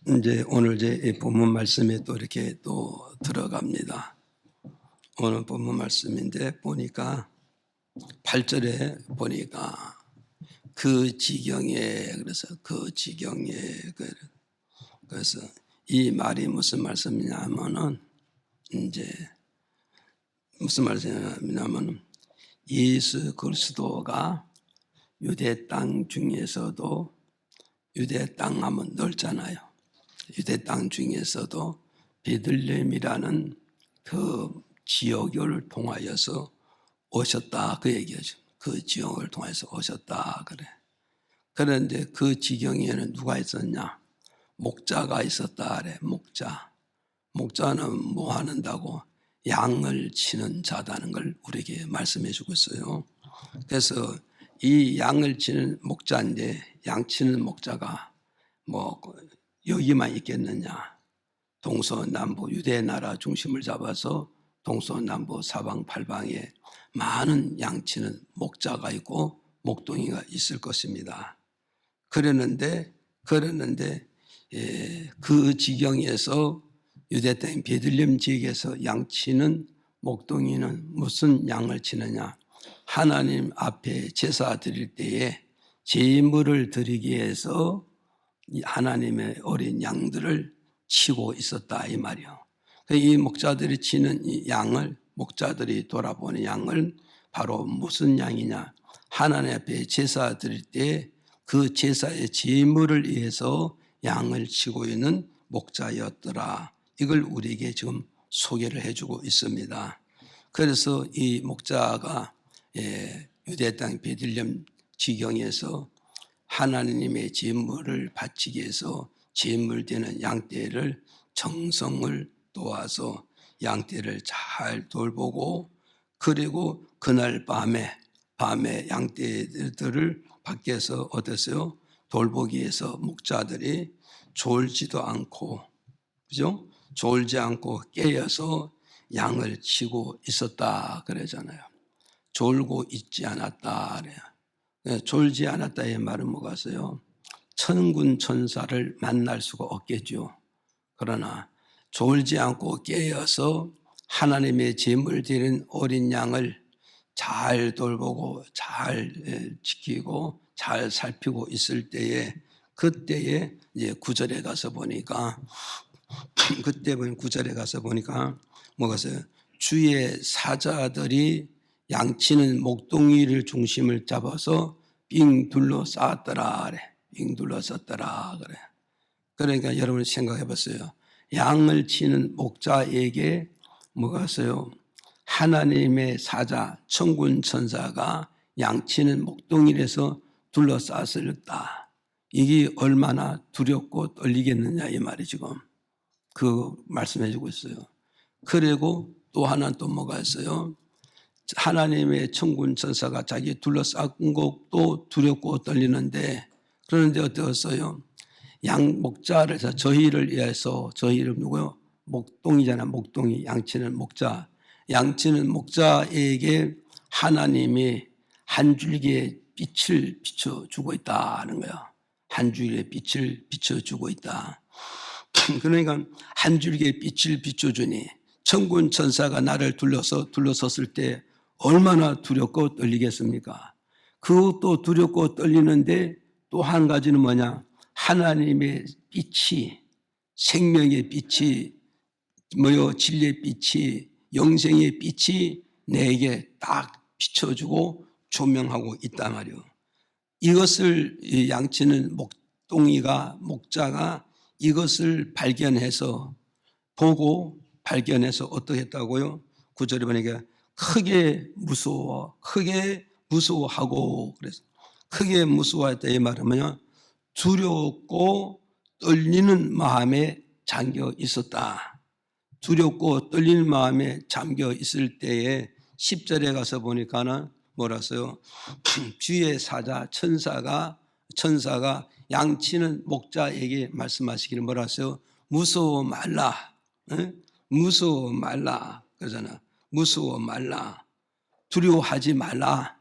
이제 오늘 이 본문 말씀에 또 이렇게 또 들어갑니다. 오늘 본문 말씀인데 보니까 8절에 보니까 그 지경에 그래서 이 말이 무슨 말씀이냐면은 이제 무슨 말씀이냐면은 예수 그리스도가 유대 땅 중에서도 유대 땅 하면 넓잖아요. 유대 땅 중에서도 베들레헴이라는 그 지역을 통하여서 오셨다 그 얘기죠. 그 지역을 통해서 오셨다 그래. 그런데 그 지경에는 누가 있었냐? 목자가 있었다 그래. 목자는 뭐 하는다고? 양을 치는 자다는 걸 우리에게 말씀해 주고 있어요. 그래서 이 양을 치는 목자인데 양 치는 목자가 뭐 여기만 있겠느냐? 동서남북 유대 나라 중심을 잡아서 동서남북 사방팔방에 많은 양치는 목자가 있고 목동이가 있을 것입니다. 그랬는데 그 지경에서 유대 땅 베들레헴 지역에서 양치는 목동이는 무슨 양을 치느냐? 하나님 앞에 제사 드릴 때에 제물을 드리기 위해서 하나님의 어린 양들을 치고 있었다 이 말이요. 이 목자들이 치는 이 양을 목자들이 돌아보는 양을 바로 무슨 양이냐? 하나님 앞에 제사 드릴 때 그 제사의 제물을 위해서 양을 치고 있는 목자였더라. 이걸 우리에게 지금 소개를 해주고 있습니다. 그래서 이 목자가 유대 땅 베들레헴 지경에서 하나님의 제물을 바치기 위해서 제물되는 양떼를 정성을 도와서 양떼를 잘 돌보고 그리고 그날 밤에 양떼들을 밖에서 어땠어요? 돌보기 위해서 목자들이 졸지도 않고 그죠? 졸지 않고 깨어서 양을 치고 있었다 그러잖아요. 졸고 있지 않았다 그래요. 졸지 않았다의 말은 뭐가서요? 천군 천사를 만날 수가 없겠죠. 그러나 졸지 않고 깨어서 하나님의 제물 드리는 어린 양을 잘 돌보고 잘 지키고 잘 살피고 있을 때에 그때에 이제 9절에 가서 보니까 그때 9절에 가서 보니까 뭐가서요? 주의 사자들이 양치는 목동이를 중심을 잡아서 빙 둘러쌌더라 그래. 빙 둘러쌌더라 그래. 그러니까 여러분 생각해 봤어요. 양을 치는 목자에게 뭐가서요? 하나님의 사자 천군 천사가 양치는 목동이라서 둘러쌌을다. 이게 얼마나 두렵고 떨리겠느냐 이 말이 지금 그 말씀해 주고 있어요. 그리고 또 하나 또 뭐가 있어요? 하나님의 천군 천사가 자기 둘러싼 것도 두렵고 떨리는데 그런데 어떠했어요? 양 목자를 해서 저희를 위해서 저희를 누구요? 목동이잖아. 목동이 양치는 목자. 양치는 목자에게 하나님이 한 줄기의 빛을 비춰주고 있다는 거야. 한 줄기의 빛을 비춰주고 있다. 그러니까 한 줄기의 빛을 비춰주니 천군 천사가 나를 둘러섰을 때 얼마나 두렵고 떨리겠습니까? 그것도 두렵고 떨리는데 또 한 가지는 뭐냐? 하나님의 빛이 생명의 빛이 진리의 빛이 영생의 빛이 내게 딱 비춰주고 조명하고 있단 말이에요. 이것을 양치는 목자가 이것을 발견해서 보고 발견해서 어떻게 했다고요? 9절에 보니까 크게 무서워하고 그래서 크게 무서워했다 이 말은 뭐냐? 두렵고 떨리는 마음에 잠겨 있었다. 두렵고 떨리는 마음에 잠겨 있을 때에 10절에 가서 보니까는 뭐라서요? 주의 사자 천사가 양치는 목자에게 말씀하시기를 뭐라서요? 무서워 말라. 무서워 말라. 그러잖아. 무서워 말라. 두려워하지 말라.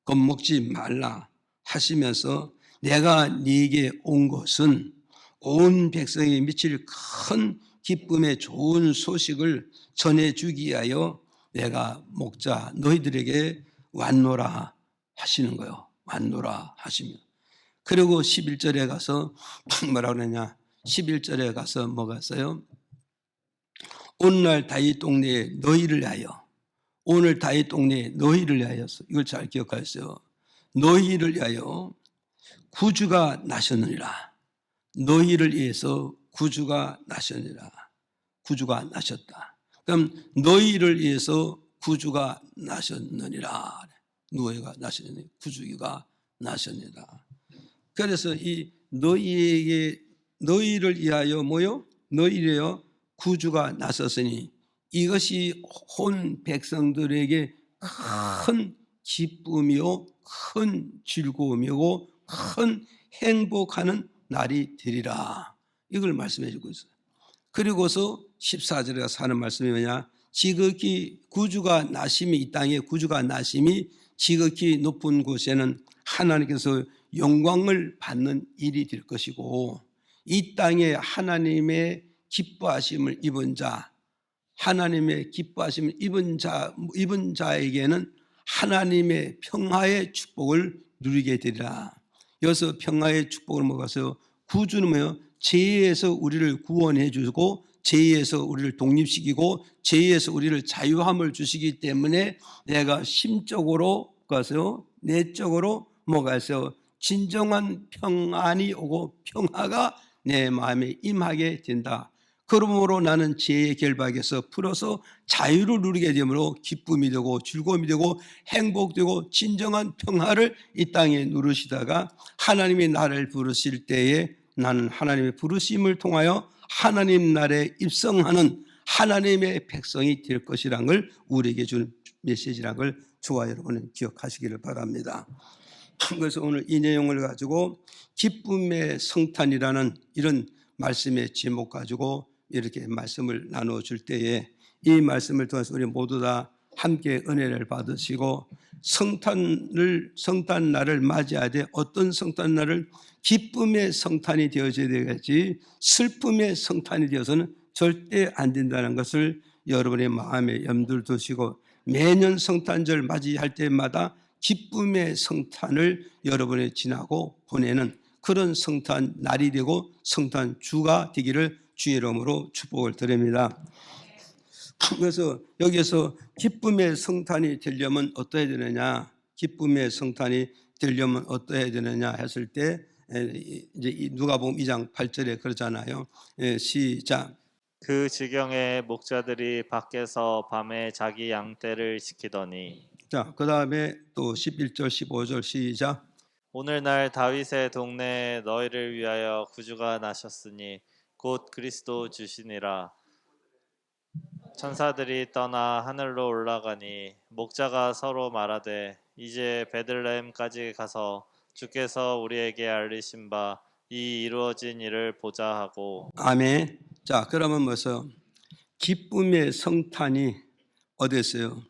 겁먹지 말라 하시면서 내가 네게 온 것은 온 백성이 미칠 큰 기쁨의 좋은 소식을 전해주기 위하여 내가 목자 너희들에게 왔노라 하시는 거예요. 왔노라 하시며. 그리고 11절에 가서 뭐라고 그러냐. 11절에 가서 뭐가 있어요? 오늘날 다윗 동네에 너희를 위하여, 오늘 다윗 동네에 너희를 위하여서, 이걸 잘 기억하세요. 너희를 위하여 구주가 나셨느니라. 너희를 위해서 구주가 나셨느니라. 구주가 나셨다. 그럼 너희를 위해서 구주가 나셨느니라. 너희가 나셨느니라. 구주가 나셨느니라. 그래서 이 너희에게, 너희를 위하여 뭐요? 너희를 위하여 구주가 나섰으니 이것이 온 백성들에게 큰 기쁨이요, 큰 즐거움이고 큰 행복하는 날이 되리라. 이걸 말씀해 주고 있어요. 그리고서 14절에 가서 하는 말씀이 뭐냐? 지극히 구주가 나심이, 이 땅에 구주가 나심이 지극히 높은 곳에는 하나님께서 영광을 받는 일이 될 것이고, 이 땅에 하나님의 기뻐하심을 입은 자, 하나님의 기뻐하심을 입은 자에게는 하나님의 평화의 축복을 누리게 되리라. 여기서 평화의 축복을 먹어서, 구주는 뭐예요? 죄에서 우리를 구원해 주고 죄에서 우리를 독립시키고 죄에서 우리를 자유함을 주시기 때문에 내가 심적으로 가서 내적으로 뭐가 있어요? 진정한 평안이 오고 평화가 내 마음에 임하게 된다. 그러므로 나는 죄의 결박에서 풀어서 자유를 누리게 되므로 기쁨이 되고 즐거움이 되고 행복되고 진정한 평화를 이 땅에 누르시다가 하나님이 나를 부르실 때에 나는 하나님의 부르심을 통하여 하나님 나라에 입성하는 하나님의 백성이 될 것이라는 걸 우리에게 주는 메시지라는 걸 저와 여러분은 기억하시기를 바랍니다. 그래서 오늘 이 내용을 가지고 기쁨의 성탄이라는 이런 말씀의 제목 가지고 이렇게 말씀을 나눠줄 때에 이 말씀을 통해서 우리 모두 다 함께 은혜를 받으시고 성탄날을 맞이하되 어떤 성탄날을 기쁨의 성탄이 되어져야 되겠지 슬픔의 성탄이 되어서는 절대 안 된다는 것을 여러분의 마음에 염두를 두시고 매년 성탄절 맞이할 때마다 기쁨의 성탄을 여러분이 지나고 보내는 그런 성탄 날이 되고 성탄 주가 되기를 주의 이름으로 축복을 드립니다. 그래서 여기서 기쁨의 성탄이 되려면 어떠해야 되느냐, 기쁨의 성탄이 되려면 어떠해야 되느냐 했을 때 이제 누가복음 2장 8절에 그러잖아요. 시작. 그 지경에 목자들이 밖에서 밤에 자기 양떼를 지키더니. 자, 그 다음에 또 11절 15절 시작. 오늘날 다윗의 동네에 너희를 위하여 구주가 나셨으니 곧 그리스도 주시니라. 천사들이 떠나 하늘로 올라가니 목자가 서로 말하되 이제 베들레헴까지 가서 주께서 우리에게 알리신 바 이 이루어진 일을 보자 하고. 아멘. 자, 그러면 뭐서 기쁨의 성탄이 어디 있어요?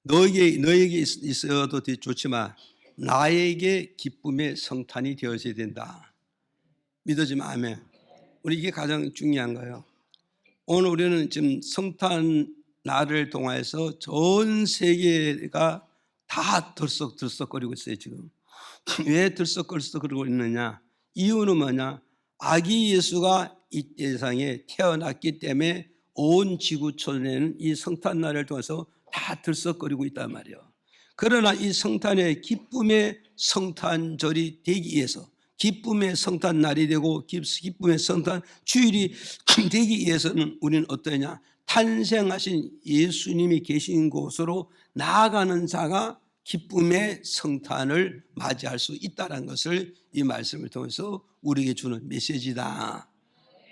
너에게 있어도 좋지만 나에게 기쁨의 성탄이 되어져야 된다. 믿어지면 아멘. 우리 이게 가장 중요한 거예요. 오늘 우리는 지금 성탄 날을 통해서 전 세계가 다 들썩들썩거리고 있어요. 지금 왜 들썩들썩거리고 있느냐? 이유는 뭐냐? 아기 예수가 이 세상에 태어났기 때문에 온 지구촌에는 이 성탄날을 통해서 다 들썩거리고 있단 말이에요. 그러나 이 성탄의 기쁨의 성탄절이 되기 위해서, 기쁨의 성탄날이 되고 기쁨의 성탄 주일이 되기 위해서는 우리는 어떠냐? 탄생하신 예수님이 계신 곳으로 나아가는 자가 기쁨의 성탄을 맞이할 수 있다는 것을 이 말씀을 통해서 우리에게 주는 메시지다.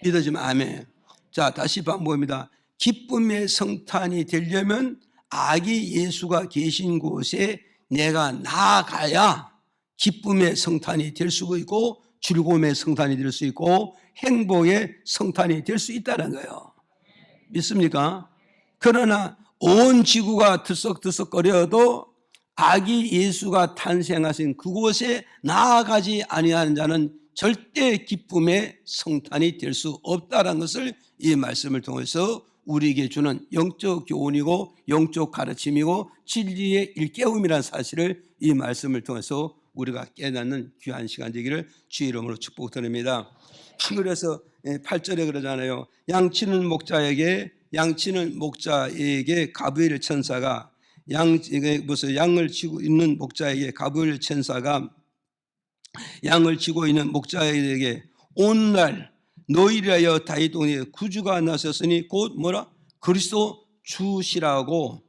믿어지면 아멘. 자, 다시 반복합니다. 기쁨의 성탄이 되려면 아기 예수가 계신 곳에 내가 나아가야 기쁨의 성탄이 될 수 있고 즐거움의 성탄이 될 수 있고 행복의 성탄이 될 수 있다는 거예요. 믿습니까? 그러나 온 지구가 들썩들썩거려도 아기 예수가 탄생하신 그곳에 나아가지 아니하는 자는 절대 기쁨의 성탄이 될 수 없다는 것을 이 말씀을 통해서 우리에게 주는 영적 교훈이고 영적 가르침이고 진리의 일깨움이라는 사실을 이 말씀을 통해서 우리가 깨닫는 귀한 시간 되기를 주의 이름으로 축복드립니다. 그래서 8절에 그러잖아요. 양치는 목자에게 가브리엘 천사가 양을 치고 있는 목자에게 가브리엘 천사가 양을 치고 있는 목자에게 오늘날 너희를 위하여 다윗 동네에 구주가 나셨으니 곧 뭐라? 그리스도 주시라고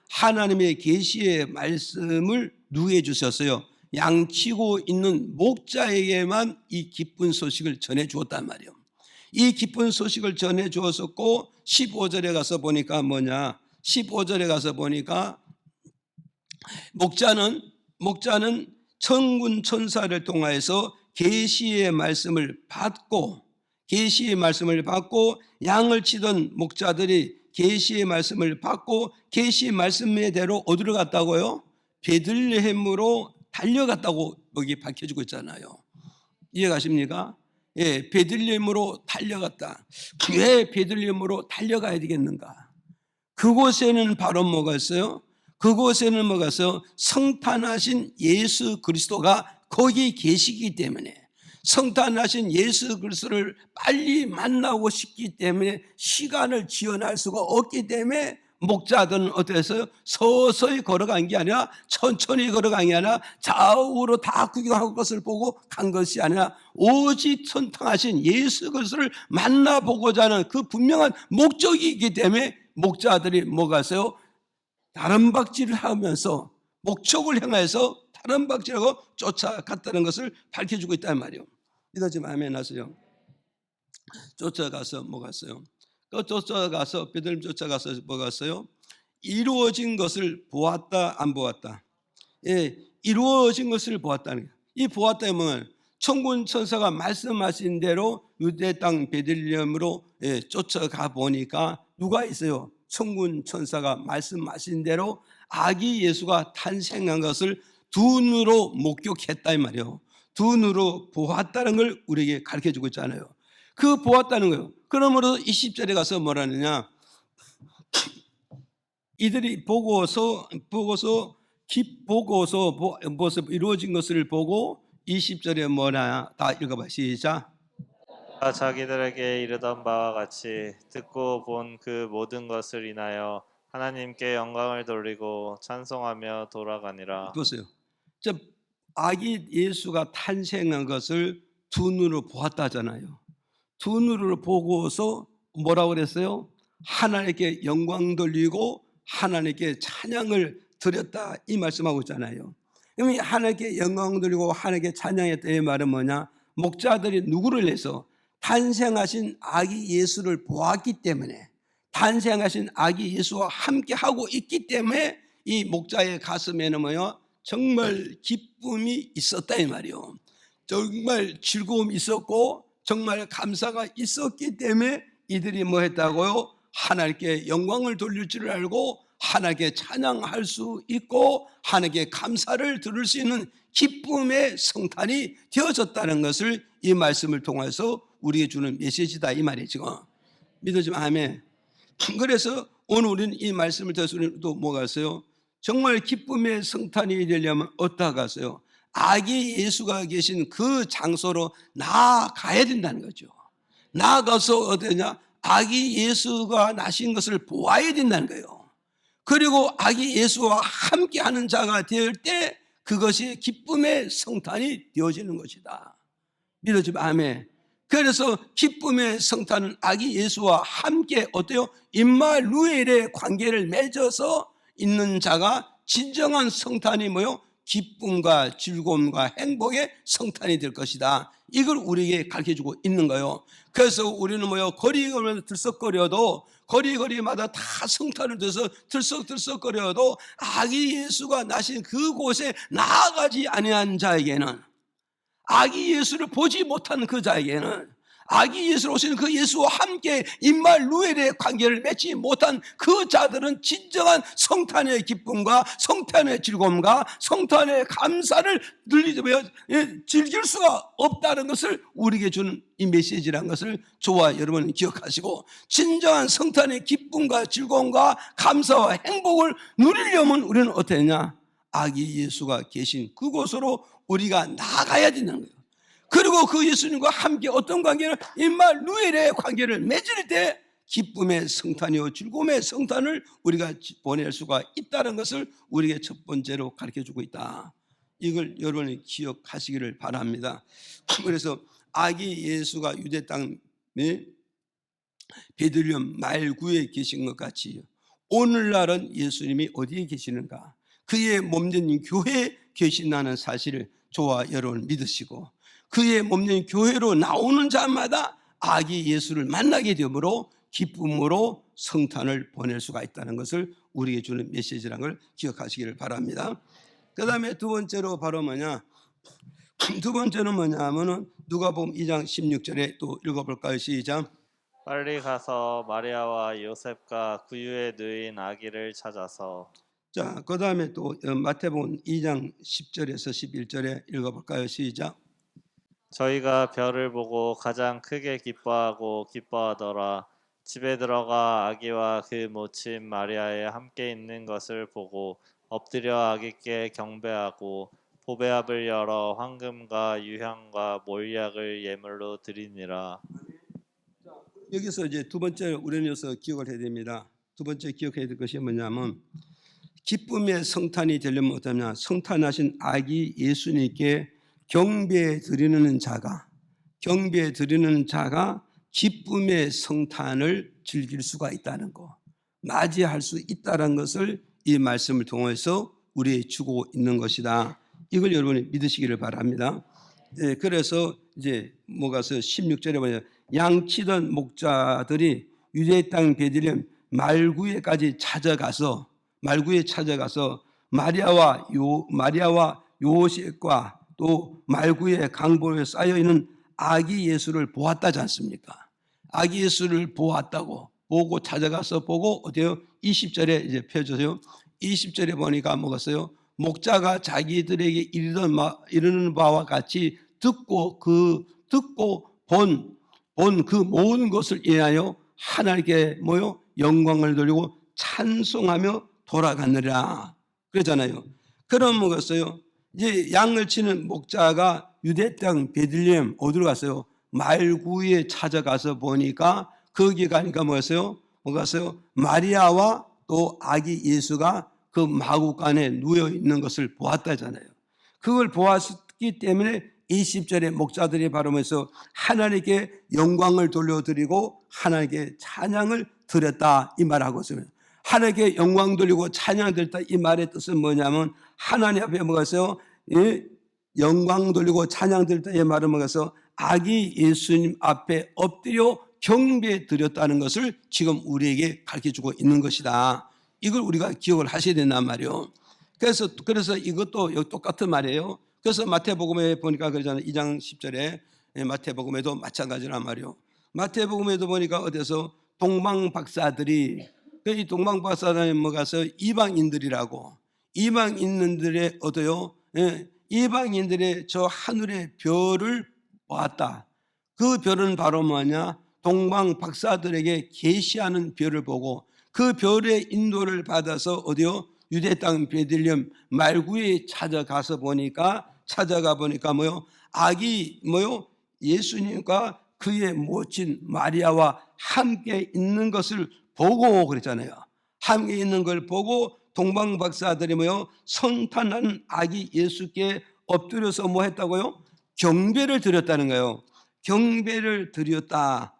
하나님의 계시의 말씀을 누구에 주셨어요? 양치고 있는 목자에게만 이 기쁜 소식을 전해 주었단 말이에요. 이 기쁜 소식을 전해 주었었고 15절에 가서 보니까 뭐냐? 15절에 가서 보니까 목자는 천군 천사를 통하여서 계시의 말씀을 받고 양을 치던 목자들이 계시의 말씀을 받고 계시의 말씀대로 어디로 갔다고요? 베들레헴으로 달려갔다고 여기 밝혀지고 있잖아요. 이해가십니까? 예, 베들레헴으로 달려갔다. 왜 베들레헴으로 달려가야 되겠는가? 그곳에는 바로 뭐가 있어요? 성탄하신 예수 그리스도가 거기 계시기 때문에, 성탄하신 예수 그리스도를 빨리 만나고 싶기 때문에 시간을 지연할 수가 없기 때문에 목자들은 어땠어요? 서서히 걸어간 게 아니라 천천히 걸어간 게 아니라 좌우로 다 구경하고 것을 보고 간 것이 아니라 오직 성탄하신 예수 그리스도를 만나보고자 하는 그 분명한 목적이 있기 때문에 목자들이 뭐가 있어요? 다른 박질을 하면서 목적을 향해서 다른 박질하고 쫓아갔다는 것을 밝혀주고 있단 말이에요. 믿어지면 아멘 하세요. 쫓아가서 뭐가 있어요? 베들레헴 쫓아가서 뭐가 있어요? 이루어진 것을 보았다 안 보았다? 예, 이루어진 것을 보았다는 거예요. 이 보았다면 천군 천사가 말씀하신 대로 유대 땅 베들레헴으로 쫓아가 보니까 누가 있어요? 천군 천사가 말씀하신 대로 아기 예수가 탄생한 것을 두 눈으로 목격했다 이 말이에요. 두 눈으로 보았다는 걸 우리에게 가르쳐주고 있잖아요. 그 보았다는 거예요. 그러므로 20절에 가서 뭐라느냐? 이들이 보고서 이루어진 것을 보고 20절에 뭐냐? 다 읽어봐. 시작. 자기들에게 이르던 바와 같이 듣고 본 그 모든 것을 인하여 하나님께 영광을 돌리고 찬송하며 돌아가니라. 보세요. 아기 예수가 탄생한 것을 두 눈으로 보았다잖아요. 두 눈으로 보고서 뭐라고 그랬어요? 하나님께 영광 돌리고 하나님께 찬양을 드렸다 이 말씀하고 있잖아요. 그럼 하나님께 영광 돌리고 하나님께 찬양했다 이 말은 뭐냐? 목자들이 누구를 해서 탄생하신 아기 예수를 보았기 때문에, 탄생하신 아기 예수와 함께 하고 있기 때문에 이 목자의 가슴에는 뭐요? 정말 기쁨이 있었다 이 말이요. 정말 즐거움이 있었고 정말 감사가 있었기 때문에 이들이 뭐 했다고요? 하나님께 영광을 돌릴 줄 알고 하나님께 찬양할 수 있고 하나님께 감사를 들을 수 있는 기쁨의 성탄이 되어졌다는 것을 이 말씀을 통해서 우리에게 주는 메시지다 이 말이에요. 지금 믿어지면 아멘. 그래서 오늘 우리는 이 말씀을 통해서 우리는 또 뭐가 있어요? 정말 기쁨의 성탄이 되려면 어디다 가서요? 아기 예수가 계신 그 장소로 나아가야 된다는 거죠. 나아가서 어디냐? 아기 예수가 나신 것을 보아야 된다는 거예요. 그리고 아기 예수와 함께하는 자가 될 때 그것이 기쁨의 성탄이 되어지는 것이다. 믿어지면 아멘. 그래서 기쁨의 성탄은 아기 예수와 함께 어때요? 임마누엘의 관계를 맺어서 있는 자가 진정한 성탄이 뭐요? 기쁨과 즐거움과 행복의 성탄이 될 것이다. 이걸 우리에게 가르쳐주고 있는 거예요. 그래서 우리는 뭐요? 거리마다 들썩거려도 거리마다 다 성탄을 들어서 들썩들썩거려도 아기 예수가 나신 그곳에 나아가지 아니한 자에게는, 아기 예수를 보지 못한 그 자에게는, 아기 예수로 오시는 그 예수와 함께 임마누엘의 관계를 맺지 못한 그 자들은 진정한 성탄의 기쁨과 성탄의 즐거움과 성탄의 감사를 즐길 수가 없다는 것을 우리에게 주는 이 메시지라는 것을 저와 여러분은 기억하시고, 진정한 성탄의 기쁨과 즐거움과 감사와 행복을 누리려면 우리는 어떻게 하냐? 아기 예수가 계신 그곳으로 우리가 나가야 된다는 거예요. 그리고 그 예수님과 함께 어떤 관계를, 임마누엘의 관계를 맺을 때 기쁨의 성탄이요 즐거움의 성탄을 우리가 보낼 수가 있다는 것을 우리에게 첫 번째로 가르쳐주고 있다. 이걸 여러분이 기억하시기를 바랍니다. 그래서 아기 예수가 유대 땅 베들레헴 말구에 계신 것 같이 오늘날은 예수님이 어디에 계시는가? 그의 몸된 교회에 계신다는 사실을 저와 여러분 믿으시고, 그의 몸된 교회로 나오는 자마다 아기 예수를 만나게 되므로 기쁨으로 성탄을 보낼 수가 있다는 것을 우리에게 주는 메시지라는 걸 기억하시기를 바랍니다. 그 다음에 두 번째로 바로 뭐냐? 두 번째는 뭐냐 하면은 누가복음 2장 16절에 또 읽어볼까요? 시작. 빨리 가서 마리아와 요셉과 구유에 누인 아기를 찾아서. 자, 그 다음에 또 마태복음 2장 10절에서 11절에 읽어볼까요? 시작. 저희가 별을 보고 가장 크게 기뻐하더라. 집에 들어가 아기와 그 모친 마리아에 함께 있는 것을 보고 엎드려 아기께 경배하고 보배압을 열어 황금과 유향과 몰약을 예물로 드리니라. 여기서 이제 두 번째 우리는 여기서 기억을 해야 됩니다. 두 번째 기억해야 될 것이 뭐냐면, 기쁨의 성탄이 되려면 어떠냐? 성탄하신 아기 예수님께 경배 드리는 자가 기쁨의 성탄을 즐길 수가 있다는 거, 맞이할 수 있다는 것을 이 말씀을 통해서 우리에게 주고 있는 것이다. 이걸 여러분이 믿으시기를 바랍니다. 네, 그래서 이제 뭐가서 16절에 뭐냐? 양치던 목자들이 유대 땅 베들레헴 말구에까지 찾아가서 마리아와 요셉과 또 말구의 강보에 쌓여 있는 아기 예수를 보았다지 않습니까? 아기 예수를 보았다고 보고 찾아가서 보고 어때요? 20절에 이제 펴주세요. 20절에 보니까 뭐겠어요? 목자가 자기들에게 이르는 바와 같이 듣고 본 그 모든 것을 인하여 하나님께 영광을 돌리고 찬송하며 돌아가느라 그러잖아요. 그럼 뭐겠어요? 이제 양을 치는 목자가 유대 땅 베들레헴 어디로 갔어요? 말구에 찾아가서 보니까 거기 가니까 뭐였어요? 마리아와 또 아기 예수가 그 마구간에 누워 있는 것을 보았다잖아요. 그걸 보았기 때문에 20절에 목자들이 바로 뭐서 하나님께 영광을 돌려드리고 하나님께 찬양을 드렸다 이 말하고 있습니다. 하나님께 영광 돌리고 찬양 드렸다 이 말의 뜻은 뭐냐면, 하나님 앞에 뭐가서 영광 돌리고 찬양 드렸다 이 말은 뭐가서 아기 예수님 앞에 엎드려 경배 드렸다는 것을 지금 우리에게 가르쳐주고 있는 것이다. 이걸 우리가 기억을 하셔야 된단 말이에요. 그래서 이것도 똑같은 말이에요. 그래서 마태복음에 보니까 그러잖아요. 2장 10절에 마태복음에도 마찬가지란 말이에요. 마태복음에도 보니까 어디서 동방박사들이, 이 동방박사들이 뭐가서 이방인들이라고, 이방인들의 어때요? 이방인들의 저 하늘의 별을 보았다. 그 별은 바로 뭐냐? 동방박사들에게 계시하는 별을 보고 그 별의 인도를 받아서 어디요? 유대 땅 베들레헴 말구에 찾아가 보니까 아기 예수님과 그의 모친 마리아와 함께 있는 것을 보고 그랬잖아요. 함께 있는 걸 보고 동방박사들이 성탄하는 아기 예수께 엎드려서 뭐 했다고요? 경배를 드렸다는 거예요. 경배를 드렸다.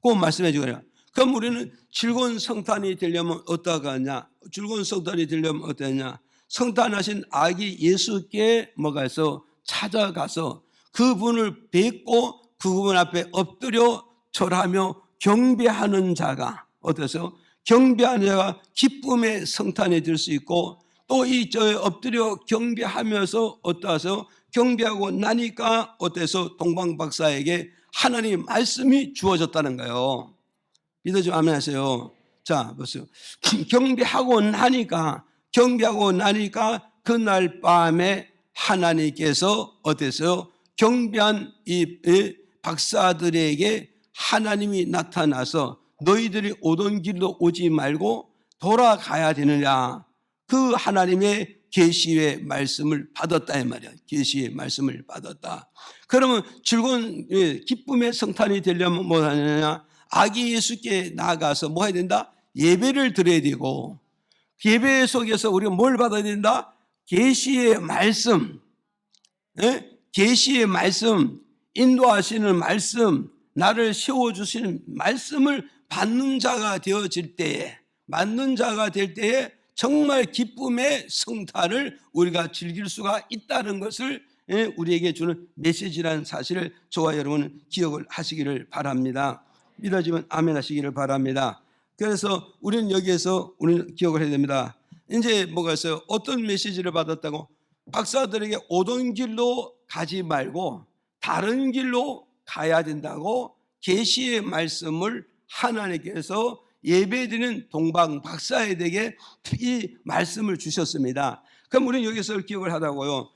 꼭 말씀해 주거든요. 그럼 우리는 즐거운 성탄이 되려면 어떠하냐? 즐거운 성탄이 되려면 어떠냐? 성탄하신 아기 예수께 뭐가서 찾아가서 그분을 뵙고 그분 앞에 엎드려 절하며 경배하는 자가 어때서? 경배하는 자가 기쁨의 성탄이 될 수 있고, 또 이 엎드려 경배하면서 어떠하세요? 경배하고 나니까 어때서 동방 박사에게 하나님 말씀이 주어졌다는 거예요. 믿어 좀 아멘 하세요. 자, 보세요. 경배하고 나니까 그날 밤에 하나님께서 어땠어요? 경배한 이 박사들에게 하나님이 나타나서 너희들이 오던 길로 오지 말고 돌아가야 되느냐, 그 하나님의 계시의 말씀을 받았다 이 말이야. 계시의 말씀을 받았다. 그러면 즐거운 기쁨의 성탄이 되려면 뭐 하느냐? 아기 예수께 나아가서 뭐 해야 된다? 예배를 드려야 되고, 예배 속에서 우리가 뭘 받아야 된다? 계시의 말씀, 계시의 말씀, 인도하시는 말씀, 나를 세워주시는 말씀을 받는 자가 되어질 때에, 정말 기쁨의 성탄을 우리가 즐길 수가 있다는 것을 우리에게 주는 메시지라는 사실을 저와 여러분은 기억을 하시기를 바랍니다. 믿어지면 아멘 하시기를 바랍니다. 그래서 우리는 여기에서 우리는 기억을 해야 됩니다. 이제 뭐가 있어요? 어떤 메시지를 받았다고? 박사들에게 오던 길로 가지 말고 다른 길로 가야 된다고 계시의 말씀을 하나님께서 예배드리는 동방 박사에게 이 말씀을 주셨습니다. 그럼 우리는 여기서 기억을 하다고요.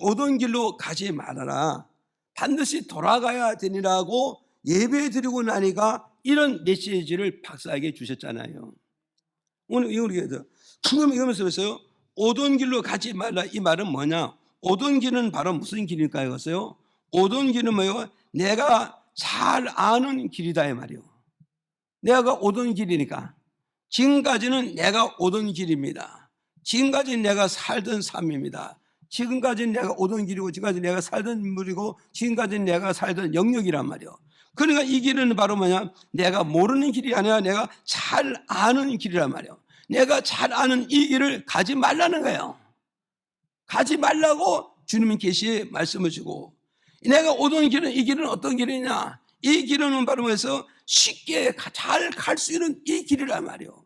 오던 길로 가지 말아라. 반드시 돌아가야 되니라고 예배드리고 나니까 이런 메시지를 박사에게 주셨잖아요. 오늘 이거를 그럼 이러면서 그랬어요. 오던 길로 가지 말라. 이 말은 뭐냐? 오던 길은 바로 무슨 길일까요? 그랬어요. 오던 길은 뭐예요? 내가 잘 아는 길이다 이 말이요. 내가 오던 길이니까. 지금까지는 내가 오던 길입니다. 지금까지는 내가 살던 삶입니다. 지금까지는 내가 오던 길이고, 지금까지 내가 살던 인물이고, 지금까지는 내가 살던 영역이란 말이요. 그러니까 이 길은 바로 뭐냐? 내가 모르는 길이 아니라 내가 잘 아는 길이란 말이요. 내가 잘 아는 이 길을 가지 말라는 거예요. 가지 말라고 주님은 계시의 말씀을 주고, 내가 오던 길은, 이 길은 어떤 길이냐? 이 길은 바로 뭐해서 쉽게 잘 갈 수 있는 이 길이란 말이요.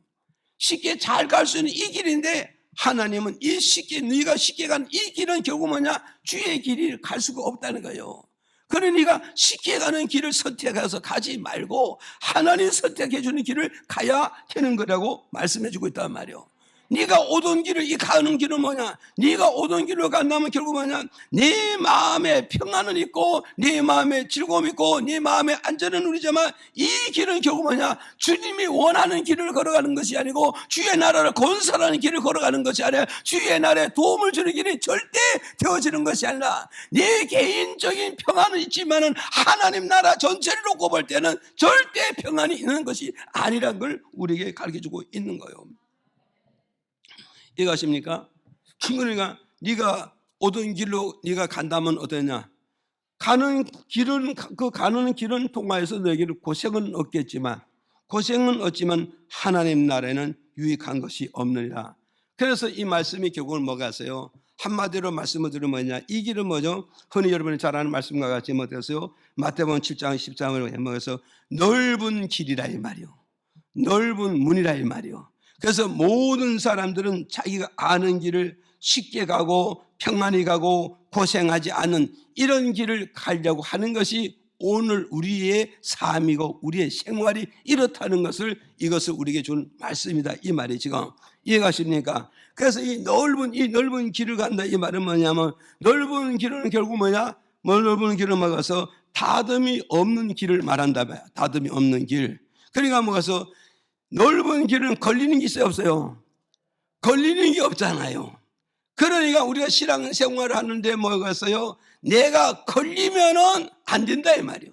쉽게 잘 갈 수 있는 이 길인데, 하나님은 네가 쉽게 가는 이 길은 결국 뭐냐? 주의 길을 갈 수가 없다는 거예요. 그러니까 쉽게 가는 길을 선택해서 가지 말고 하나님 선택해 주는 길을 가야 되는 거라고 말씀해 주고 있단 말이에요. 네가 오던 길을, 이 가는 길은 뭐냐? 네가 오던 길로 간다면 결국 뭐냐? 네 마음에 평안은 있고, 네 마음에 즐거움이 있고, 네 마음에 안전은 누리지만 이 길은 결국 뭐냐? 주님이 원하는 길을 걸어가는 것이 아니고 주의 나라를 건설하는 길을 걸어가는 것이 아니라 주의 나라에 도움을 주는 길이 절대 되어지는 것이 아니라 네 개인적인 평안은 있지만은 하나님 나라 전체를 놓고 볼 때는 절대 평안이 있는 것이 아니라는 걸 우리에게 가르쳐주고 있는 거예요. 이해가십니까? 그러니까 네가 오던 길로 네가 간다면 어떠냐? 가는 길은 통하여서 너에게는 고생은 없겠지만 하나님 나라에는 유익한 것이 없느니라. 그래서 이 말씀이 결국은 뭐가 있어요? 한마디로 말씀을 드리면 뭐냐? 이 길은 뭐죠? 흔히 여러분이 잘 아는 말씀과 같이 뭐 되었어요? 마태복음 7장 10장을 해먹어서 넓은 길이라 이 말이요. 넓은 문이라 이 말이요. 그래서 모든 사람들은 자기가 아는 길을 쉽게 가고 평안히 가고 고생하지 않는 이런 길을 가려고 하는 것이 오늘 우리의 삶이고 우리의 생활이 이렇다는 것을, 이것을 우리에게 준 말씀이다 이 말이 지금 이해가십니까? 그래서 이 넓은 길을 간다 이 말은 뭐냐면, 넓은 길은 결국 뭐냐? 넓은 길을 먹어서 다듬이 없는 길을 말한다 봐요. 다듬이 없는 길. 그러니까 뭐가서 넓은 길은 걸리는 게 있어요, 없어요? 걸리는 게 없잖아요. 그러니까 우리가 신앙생활을 하는데 뭐가 있어요? 내가 걸리면은 안 된다 이 말이요.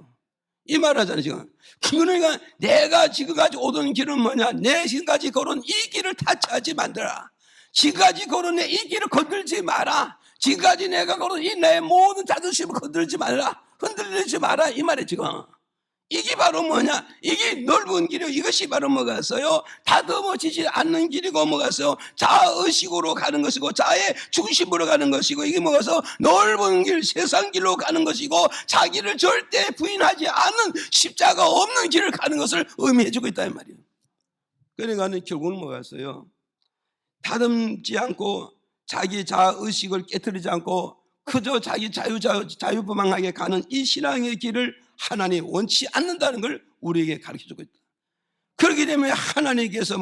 이 말 하잖아요 지금. 그러니까 내가 지금까지 오던 길은 뭐냐? 내 지금까지 걸은 이 길을 타치하지 말아라. 지금까지 걸은 내 이 길을 건들지 마라. 지금까지 내가 걸은 이 내 모든 자존심을 건들지 말라. 흔들리지 마라 이 말이에요 지금. 이게 바로 뭐냐? 이게 넓은 길이요. 이것이 바로 뭐가 있어요? 다듬어지지 않는 길이고 뭐가 있어요? 자의식으로 가는 것이고 자의 중심으로 가는 것이고, 이게 뭐가 있어요? 넓은 길, 세상 길로 가는 것이고 자기를 절대 부인하지 않는 십자가 없는 길을 가는 것을 의미해주고 있다는 말이에요. 그러니까 결국은 뭐가 있어요? 다듬지 않고 자기 자의식을 깨트리지 않고 그저 자기 자유분방하게 가는 이 신앙의 길을 하나님 원치 않는다는 걸 우리에게 가르쳐주고 있다. 그렇기 때문에 하나님께서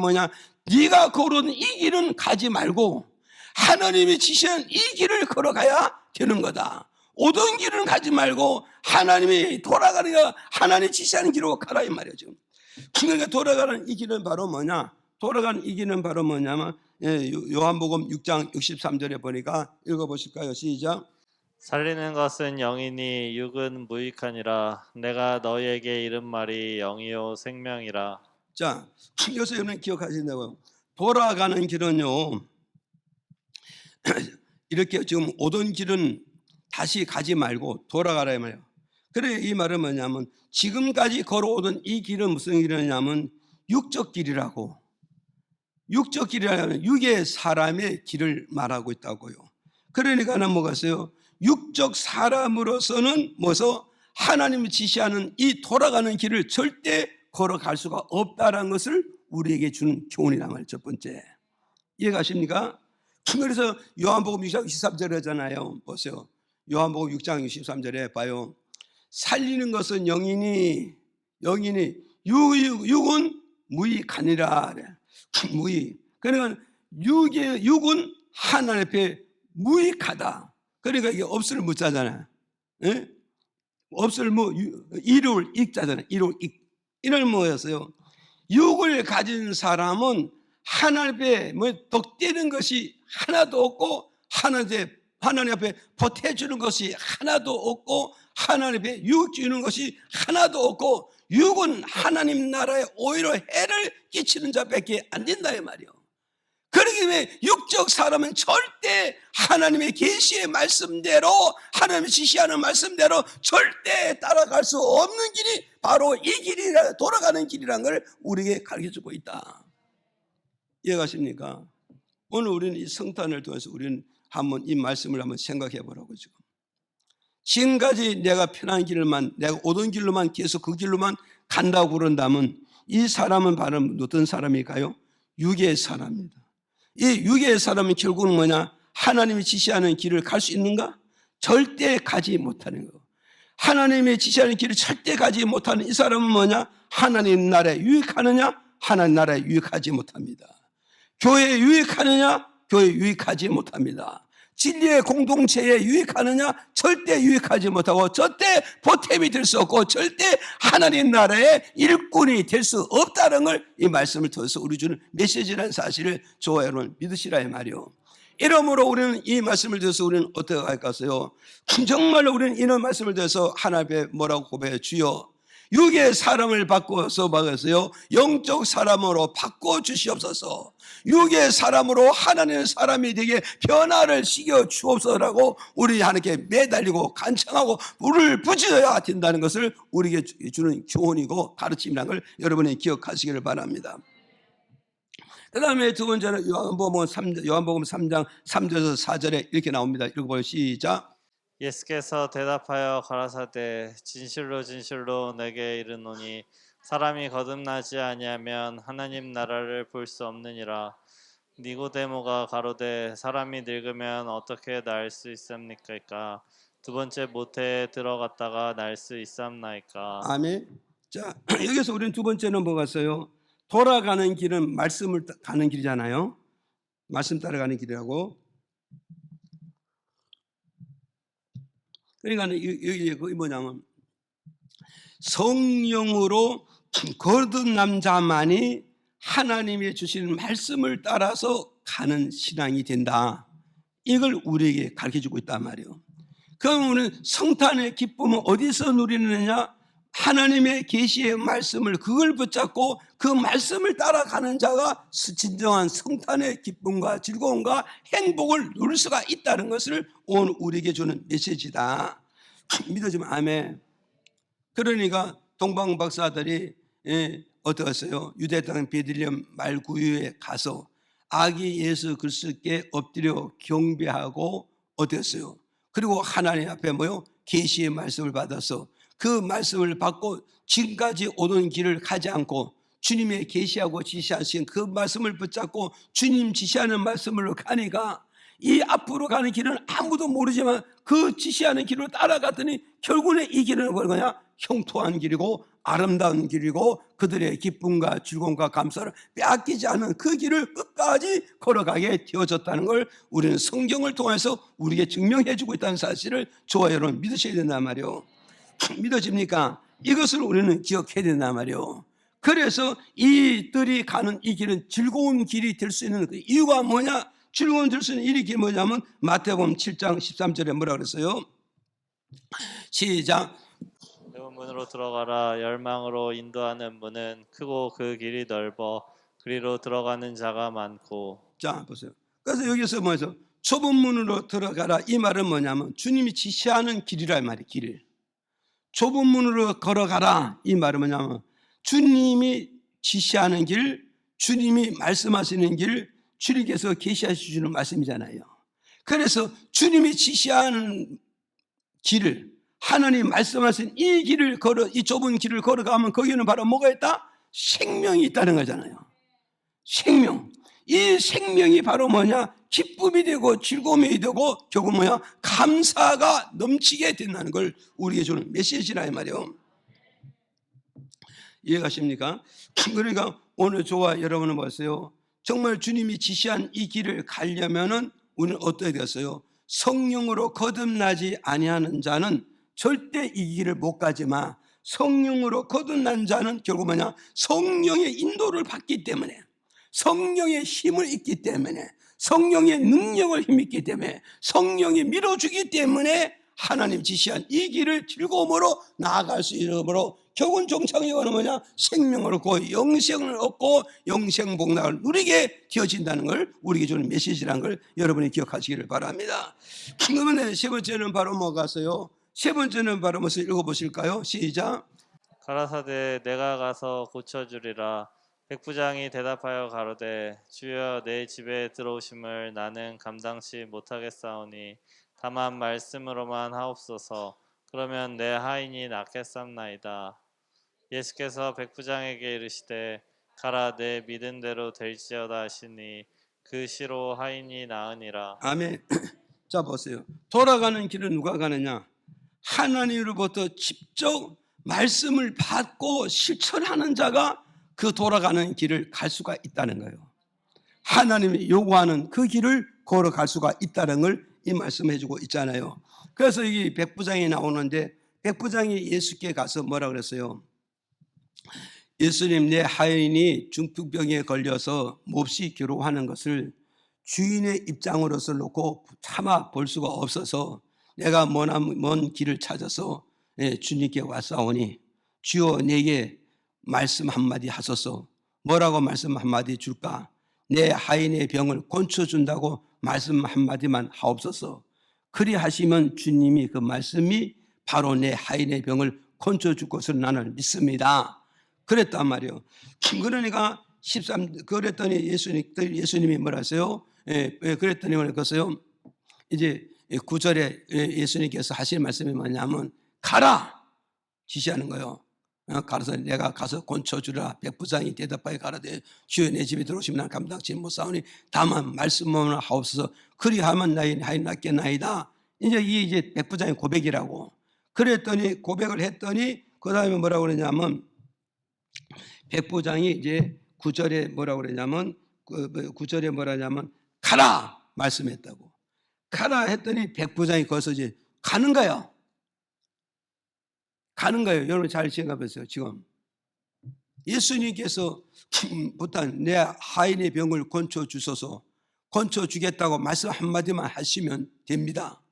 네가 걸은 이 길은 가지 말고 하나님이 지시한 이 길을 걸어가야 되는 거다. 오던 길은 가지 말고 하나님이 하나님이 지시하는 길로 가라 이 말이에요. 지금 그러니까 돌아가는 이 길은 바로 돌아가는 이 길은 바로 뭐냐면 요한복음 6장 63절에 보니까 읽어보실까요? 시작. 살리는 것은 영이니 육은 무익하니라. 내가 너희에게 이른 말이 영이요 생명이라. 자, 여기서 여러분 기억하신다고요. 돌아가는 길은요, 이렇게 지금 오던 길은 다시 가지 말고 돌아가라 이 말이에요. 그래, 이 말은 뭐냐면 지금까지 걸어오던 이 길은 무슨 길이냐면 육적 길이라고. 육적 길이라는 육의 사람의 길을 말하고 있다고요. 그러니까는 뭐가 있어요? 육적 사람으로서는 하나님이 지시하는 이 돌아가는 길을 절대 걸어갈 수가 없다는 것을 우리에게 주는 교훈이란 말이에요. 첫 번째. 이해가십니까? 그래서 요한복음 6장 23절에 하잖아요. 보세요. 요한복음 6장 23절에 봐요. 살리는 것은 영이니 육은 무익하니라. 무익. 그러니까 육은 하나님 앞에 무익하다. 그러니까 이게 없을 무자잖아요. 예? 없을 이룰 익자잖아요. 이룰 익. 이는 뭐였어요? 육을 가진 사람은 하나님 앞에 덕대는 것이 하나도 없고 하나님 앞에 보태주는 것이 하나도 없고 하나님 앞에 육 주는 것이 하나도 없고 육은 하나님 나라에 오히려 해를 끼치는 자밖에 안 된다 이 말이요. 그러기 때문에 육적 사람은 절대 하나님의 계시의 말씀대로 하나님이 지시하는 말씀대로 절대 따라갈 수 없는 길이 바로 이 길이라 돌아가는 길이라는 걸 우리에게 가르쳐주고 있다. 이해가십니까? 오늘 우리는 이 성탄을 통해서 우리는 한번 이 말씀을 한번 생각해 보라고 지금까지 내가 편한 길만 내가 오던 길로만 계속 그 길로만 간다고 그런다면 이 사람은 바로 어떤 사람일까요? 육의 사람입니다. 이 육의 사람은 결국은 하나님이 지시하는 길을 갈 수 있는가? 절대 가지 못하는 거. 하나님이 지시하는 길을 절대 가지 못하는 이 사람은 하나님 나라에 유익하느냐? 하나님 나라에 유익하지 못합니다. 교회에 유익하느냐? 교회에 유익하지 못합니다. 진리의 공동체에 유익하느냐? 절대 유익하지 못하고 절대 보탬이 될 수 없고 절대 하나님 나라의 일꾼이 될 수 없다는 걸 이 말씀을 통해서 우리 주는 메시지라는 사실을 저와 여러분 믿으시라 이 말이요. 이러므로 우리는 이 말씀을 들어서 우리는 어떻게 할까요? 정말로 우리는 이런 말씀을 들어서 하나님께 뭐라고 고백해? 주여 육의 사람을 바꿔서 막았어요. 영적 사람으로 바꿔 주시옵소서. 육의 사람으로 하나님의 사람이 되게 변화를 시켜 주옵소서라고 우리 하나님께 매달리고 간청하고 물을 부지어야 된다는 것을 우리에게 주는 교훈이고 가르침이라는 걸 여러분이 기억하시기를 바랍니다. 그 다음에 두 번째는 요한복음 3장 3절에서 4절에 이렇게 나옵니다. 읽어보세요. 시작. 예수께서 대답하여 가라사대 진실로 진실로 내게 이르노니 사람이 거듭나지 아니하면 하나님 나라를 볼 수 없느니라. 니고데모가 가로되 사람이 늙으면 어떻게 날 수 있습니까? 두 번째 모태에 들어갔다가 날 수 있삼나이까? 아멘. 자, 여기서 우리는 두 번째는 뭐가 있어요? 돌아가는 길은 말씀을 가는 길이잖아요. 말씀 따라가는 길이라고. 그러니까 여기 뭐냐면 성령으로 거듭난 자만이 하나님이 주시는 말씀을 따라서 가는 신앙이 된다. 이걸 우리에게 가르쳐주고 있단 말이에요. 그럼 우리는 성탄의 기쁨은 어디서 누리느냐? 하나님의 계시의 말씀을 그걸 붙잡고 그 말씀을 따라가는 자가 진정한 성탄의 기쁨과 즐거움과 행복을 누릴 수가 있다는 것을 오늘 우리에게 주는 메시지다. 믿어지면 아멘. 그러니까 동방 박사들이 어떻게 했어요? 유대 땅 베들레헴 말구유에 가서 아기 예수 그리스도께 엎드려 경배하고 어떻게 했어요? 그리고 하나님 앞에 계시의 말씀을 받아서 그 말씀을 받고 지금까지 오던 길을 가지 않고 주님의 계시하고 지시하신 그 말씀을 붙잡고 주님 지시하는 말씀으로 가니까 이 앞으로 가는 길은 아무도 모르지만 그 지시하는 길로 따라갔더니 결국에 이 길은 뭐냐? 형통한 길이고 아름다운 길이고 그들의 기쁨과 즐거움과 감사를 빼앗기지 않은 그 길을 끝까지 걸어가게 되어졌다는 걸 우리는 성경을 통해서 우리에게 증명해 주고 있다는 사실을 저와 여러분 믿으셔야 된단 말이에요. 믿어집니까? 이것을 우리는 기억해야 된단 말이에요. 그래서 이들이 가는 이 길은 즐거운 길이 될 수 있는 그 이유가 뭐냐? 즐거운 될 수 있는 이 길이 뭐냐면 마태복음 7장 13절에 뭐라 그랬어요? 시작. 좁은 문으로 들어가라. 열망으로 인도하는 문은 크고 그 길이 넓어 그리로 들어가는 자가 많고. 자 보세요. 그래서 여기서 뭐죠? 좁은 문으로 들어가라. 이 말은 뭐냐면 주님이 지시하는 길이란 말이에요. 길. 좁은 문으로 걸어가라. 이 말은 뭐냐면 주님이 지시하는 길, 주님이 말씀하시는 길, 주님께서 계시하시는 말씀이잖아요. 그래서 주님이 지시하는 길을, 하나님 말씀하신 이 길을 이 좁은 길을 걸어가면 거기는 바로 뭐가 있다? 생명이 있다는 거잖아요. 생명. 이 생명이 바로 뭐냐? 기쁨이 되고 즐거움이 되고 결국 뭐야? 감사가 넘치게 된다는 걸 우리에게 주는 메시지라 이 말이에요. 이해가십니까? 그러니까 오늘 저와 여러분은 보세요. 정말 주님이 지시한 이 길을 가려면은 우리는 어떻게 되었어요? 성령으로 거듭나지 아니하는 자는 절대 이 길을 못 가지만 성령으로 거듭난 자는 결국 뭐냐? 성령의 인도를 받기 때문에, 성령의 힘을 입기 때문에, 성령의 능력을 힘입기 때문에, 성령이 밀어주기 때문에 하나님 지시한 이 길을 즐거움으로 나아갈 수 있으므로 결국은 종착역은 뭐냐? 생명을 얻고 영생을 얻고 영생복락을 누리게 되어진다는 걸 우리에게 주는 메시지라는 걸 여러분이 기억하시기를 바랍니다. 그러면 세 번째는 바로 뭐가서요? 세 번째는 바로 무엇을 읽어보실까요? 시작. 가라사대 내가 가서 고쳐주리라. 백부장이 대답하여 가로되 주여 내 집에 들어오심을 나는 감당치 못하겠사오니 다만 말씀으로만 하옵소서. 그러면 내 하인이 낫겠삼나이다. 예수께서 백부장에게 이르시되 가라 내 믿은 대로 될지어다 하시니 그 시로 하인이 나으니라. 아멘. 자 보세요. 돌아가는 길은 누가 가느냐? 하나님으로부터 직접 말씀을 받고 실천하는 자가 그 돌아가는 길을 갈 수가 있다는 거예요. 하나님이 요구하는 그 길을 걸어갈 수가 있다는 걸 이 말씀해 주고 있잖아요. 그래서 이 백부장이 나오는데 백부장이 예수께 가서 뭐라 그랬어요? 예수님, 내 하인이 중풍병에 걸려서 몹시 괴로워하는 것을 주인의 입장으로서 놓고 참아 볼 수가 없어서 내가 먼 길을 찾아서 주님께 왔사오니 주여 내게 말씀 한마디 하소서. 뭐라고 말씀 한마디 줄까? 내 하인의 병을 고쳐준다고 말씀 한마디만 하옵소서. 그리하시면 주님이 그 말씀이 바로 내 하인의 병을 고쳐줄 것을 나는 믿습니다. 그랬단 말이에요. 그러니까 그랬더니 예수님이 뭐라 하세요? 그랬더니 뭐라 했어요? 이제 9절에 예수님께서 하실 말씀이 뭐냐면 가라! 지시하는 거예요. 가서 내가 가서 고쳐주라. 백부장이 대답하여 가라되 주여 내 집에 들어오시면 난 감당치 못사오니 다만 말씀만 하옵소서. 그리하면 나의 하인 낫겠나이다. 이제 백부장의 고백이라고. 그랬더니 고백을 했더니 그 다음에 뭐라고 그러냐면 백부장이 이제 9절에 뭐라고 그러냐면 9절에 뭐라냐면 가라 말씀했다고. 가라 했더니 백부장이 거기서 이제 가는 거예요. 가는 거예요. 여러분 잘 생각해 보세요. 지금 예수님께서 부탄 내 하인의 병을 고쳐 주소서, 고쳐 주겠다고 말씀 한마디만 하시면 됩니다.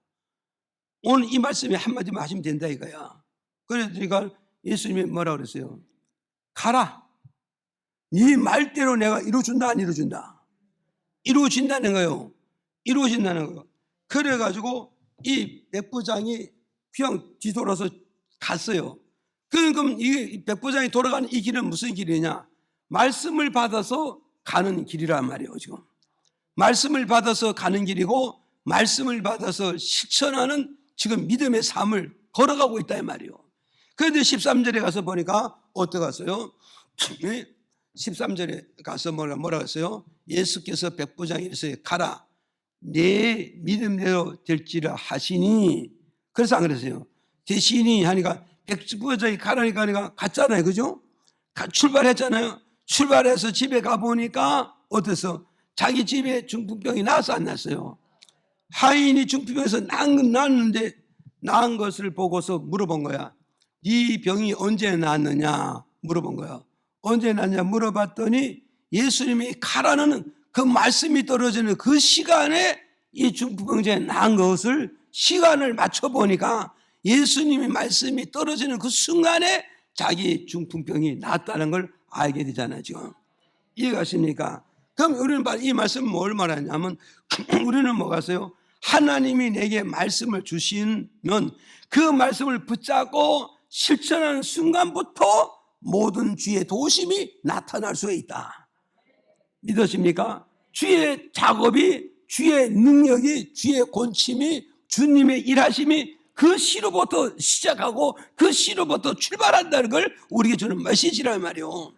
오늘 이 말씀에 한마디만 하시면 된다 이거야. 그러니까 예수님이 뭐라 그랬어요? 가라. 네 말대로 내가 이루어준다 안 이루어준다? 이루어진다는 거예요. 이루어진다는 거예요. 그래가지고 이 백부장이 그냥 뒤돌아서 갔어요. 그럼 이 백부장이 돌아가는 이 길은 무슨 길이냐? 말씀을 받아서 가는 길이란 말이에요. 지금 말씀을 받아서 가는 길이고 말씀을 받아서 실천하는 지금 믿음의 삶을 걸어가고 있다 이 말이에요. 그런데 13절에 가서 보니까 어떻게 갔어요? 13절에 가서 뭐라 했어요? 예수께서 백부장에게 가라 내 믿음대로 될지라 하시니. 그래서 안 그랬어요. 대신이 하니까 백부장이 가라니까 하니까 갔잖아요. 그죠? 출발했잖아요. 출발해서 집에 가보니까 어땠어? 자기 집에 중풍병이 나서 안 났어요. 하인이 중풍병에서 났는데 나은 것을 보고서 물어본 거야. 네 병이 언제 났느냐 물어본 거야. 언제 났냐 물어봤더니 예수님이 가라는 그 말씀이 떨어지는 그 시간에 이 중풍병자에 난 것을 시간을 맞춰보니까 예수님의 말씀이 떨어지는 그 순간에 자기 중풍병이 낫다는 걸 알게 되잖아요. 지금 이해가십니까? 그럼 우리는 이 말씀은 뭘 말하냐면 우리는 뭐가세요? 하나님이 내게 말씀을 주시면 그 말씀을 붙잡고 실천하는 순간부터 모든 주의 도심이 나타날 수 있다. 믿으십니까? 주의 작업이, 주의 능력이, 주의 권침이, 주님의 일하심이 그 시로부터 시작하고 그 시로부터 출발한다는 걸 우리에게 주는 메시지란 말이에요.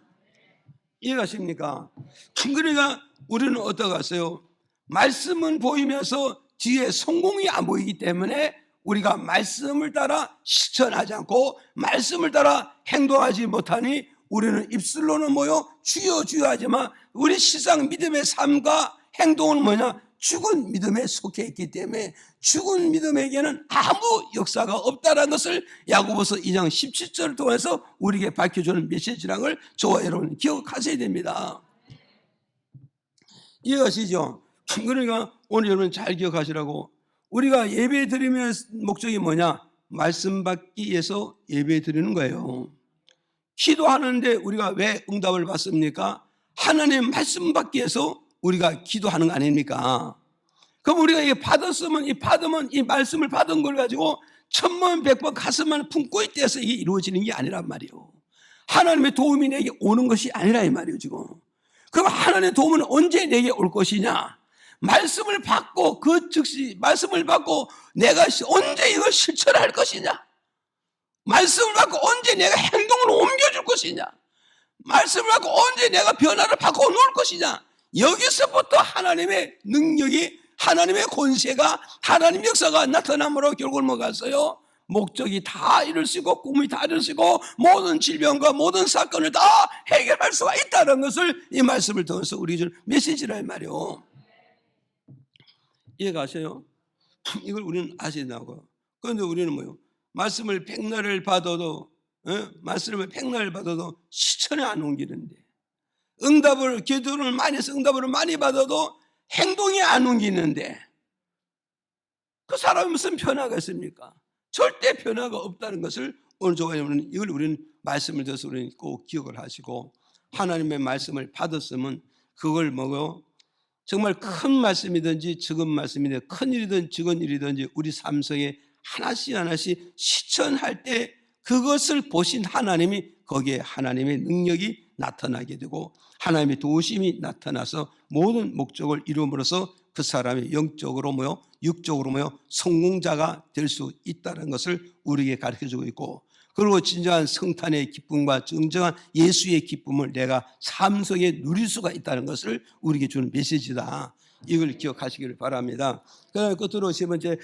이해가십니까? 그러니까 우리는 어떠겠어요? 말씀은 보이면서 뒤에 성공이 안 보이기 때문에 우리가 말씀을 따라 실천하지 않고 말씀을 따라 행동하지 못하니 우리는 입술로는 뭐요? 주여 주여 하지만 우리 실상 믿음의 삶과 행동은 뭐냐? 죽은 믿음에 속해 있기 때문에 죽은 믿음에게는 아무 역사가 없다는 것을 야고보서 2장 17절을 통해서 우리에게 밝혀주는 메시지라는 걸 저와 여러분 기억하셔야 됩니다. 이해하시죠? 그러니까 오늘 여러분 잘 기억하시라고. 우리가 예배 드리면 목적이 뭐냐? 말씀 받기 위해서 예배 드리는 거예요. 기도하는데 우리가 왜 응답을 받습니까? 하나님의 말씀 받기 위해서 우리가 기도하는 거 아닙니까? 그럼 우리가 이게 받았으면 이 말씀을 받은 걸 가지고 1000번 100번 가슴만 품고 있대서 이게 이루어지는 게 아니란 말이에요. 하나님의 도움이 내게 오는 것이 아니라 이 말이에요 지금. 그럼 하나님의 도움은 언제 내게 올 것이냐? 말씀을 받고 그 즉시 말씀을 받고 내가 언제 이걸 실천할 것이냐? 말씀을 받고 언제 내가 행동으로 옮겨줄 것이냐? 말씀을 받고 언제 내가 변화를 바꿔놓을 것이냐? 여기서부터 하나님의 능력이, 하나님의 권세가, 하나님의 역사가 나타남으로 결국은 뭐가 있어요? 목적이 다 이루어지고 꿈이 다 이루어지고 모든 질병과 모든 사건을 다 해결할 수가 있다는 것을 이 말씀을 통해서 우리에게 주는 메시지란 말이에요. 이해가세요? 이걸 우리는 아셔야 된다고. 그런데 우리는 뭐요? 말씀을 백날을 받아도 말씀을 백날을 받아도 실천에 안 옮기는데, 응답을 기도를 많이 해서 응답을 많이 받아도 행동이 안 옮기는데 그 사람이 무슨 변화가 있습니까? 절대 변화가 없다는 것을 오늘 저와는 이걸 우리는 말씀을 들어서 우리는 꼭 기억을 하시고, 하나님의 말씀을 받았으면 그걸 뭐고 정말 큰 말씀이든지 적은 말씀이든지 큰 일이든 적은 일이든지 우리 삶 속에 하나씩 하나씩 실천할 때 그것을 보신 하나님이 거기에 하나님의 능력이 나타나게 되고 하나님의 도우심이 나타나서 모든 목적을 이룸으로써 그 사람이 영적으로 모여 육적으로 모여 성공자가 될 수 있다는 것을 우리에게 가르쳐주고 있고, 그리고 진정한 성탄의 기쁨과 정정한 예수의 기쁨을 내가 삶 속에 누릴 수가 있다는 것을 우리에게 주는 메시지다. 이걸 기억하시기를 바랍니다. 그다음에 끝으로 세 번째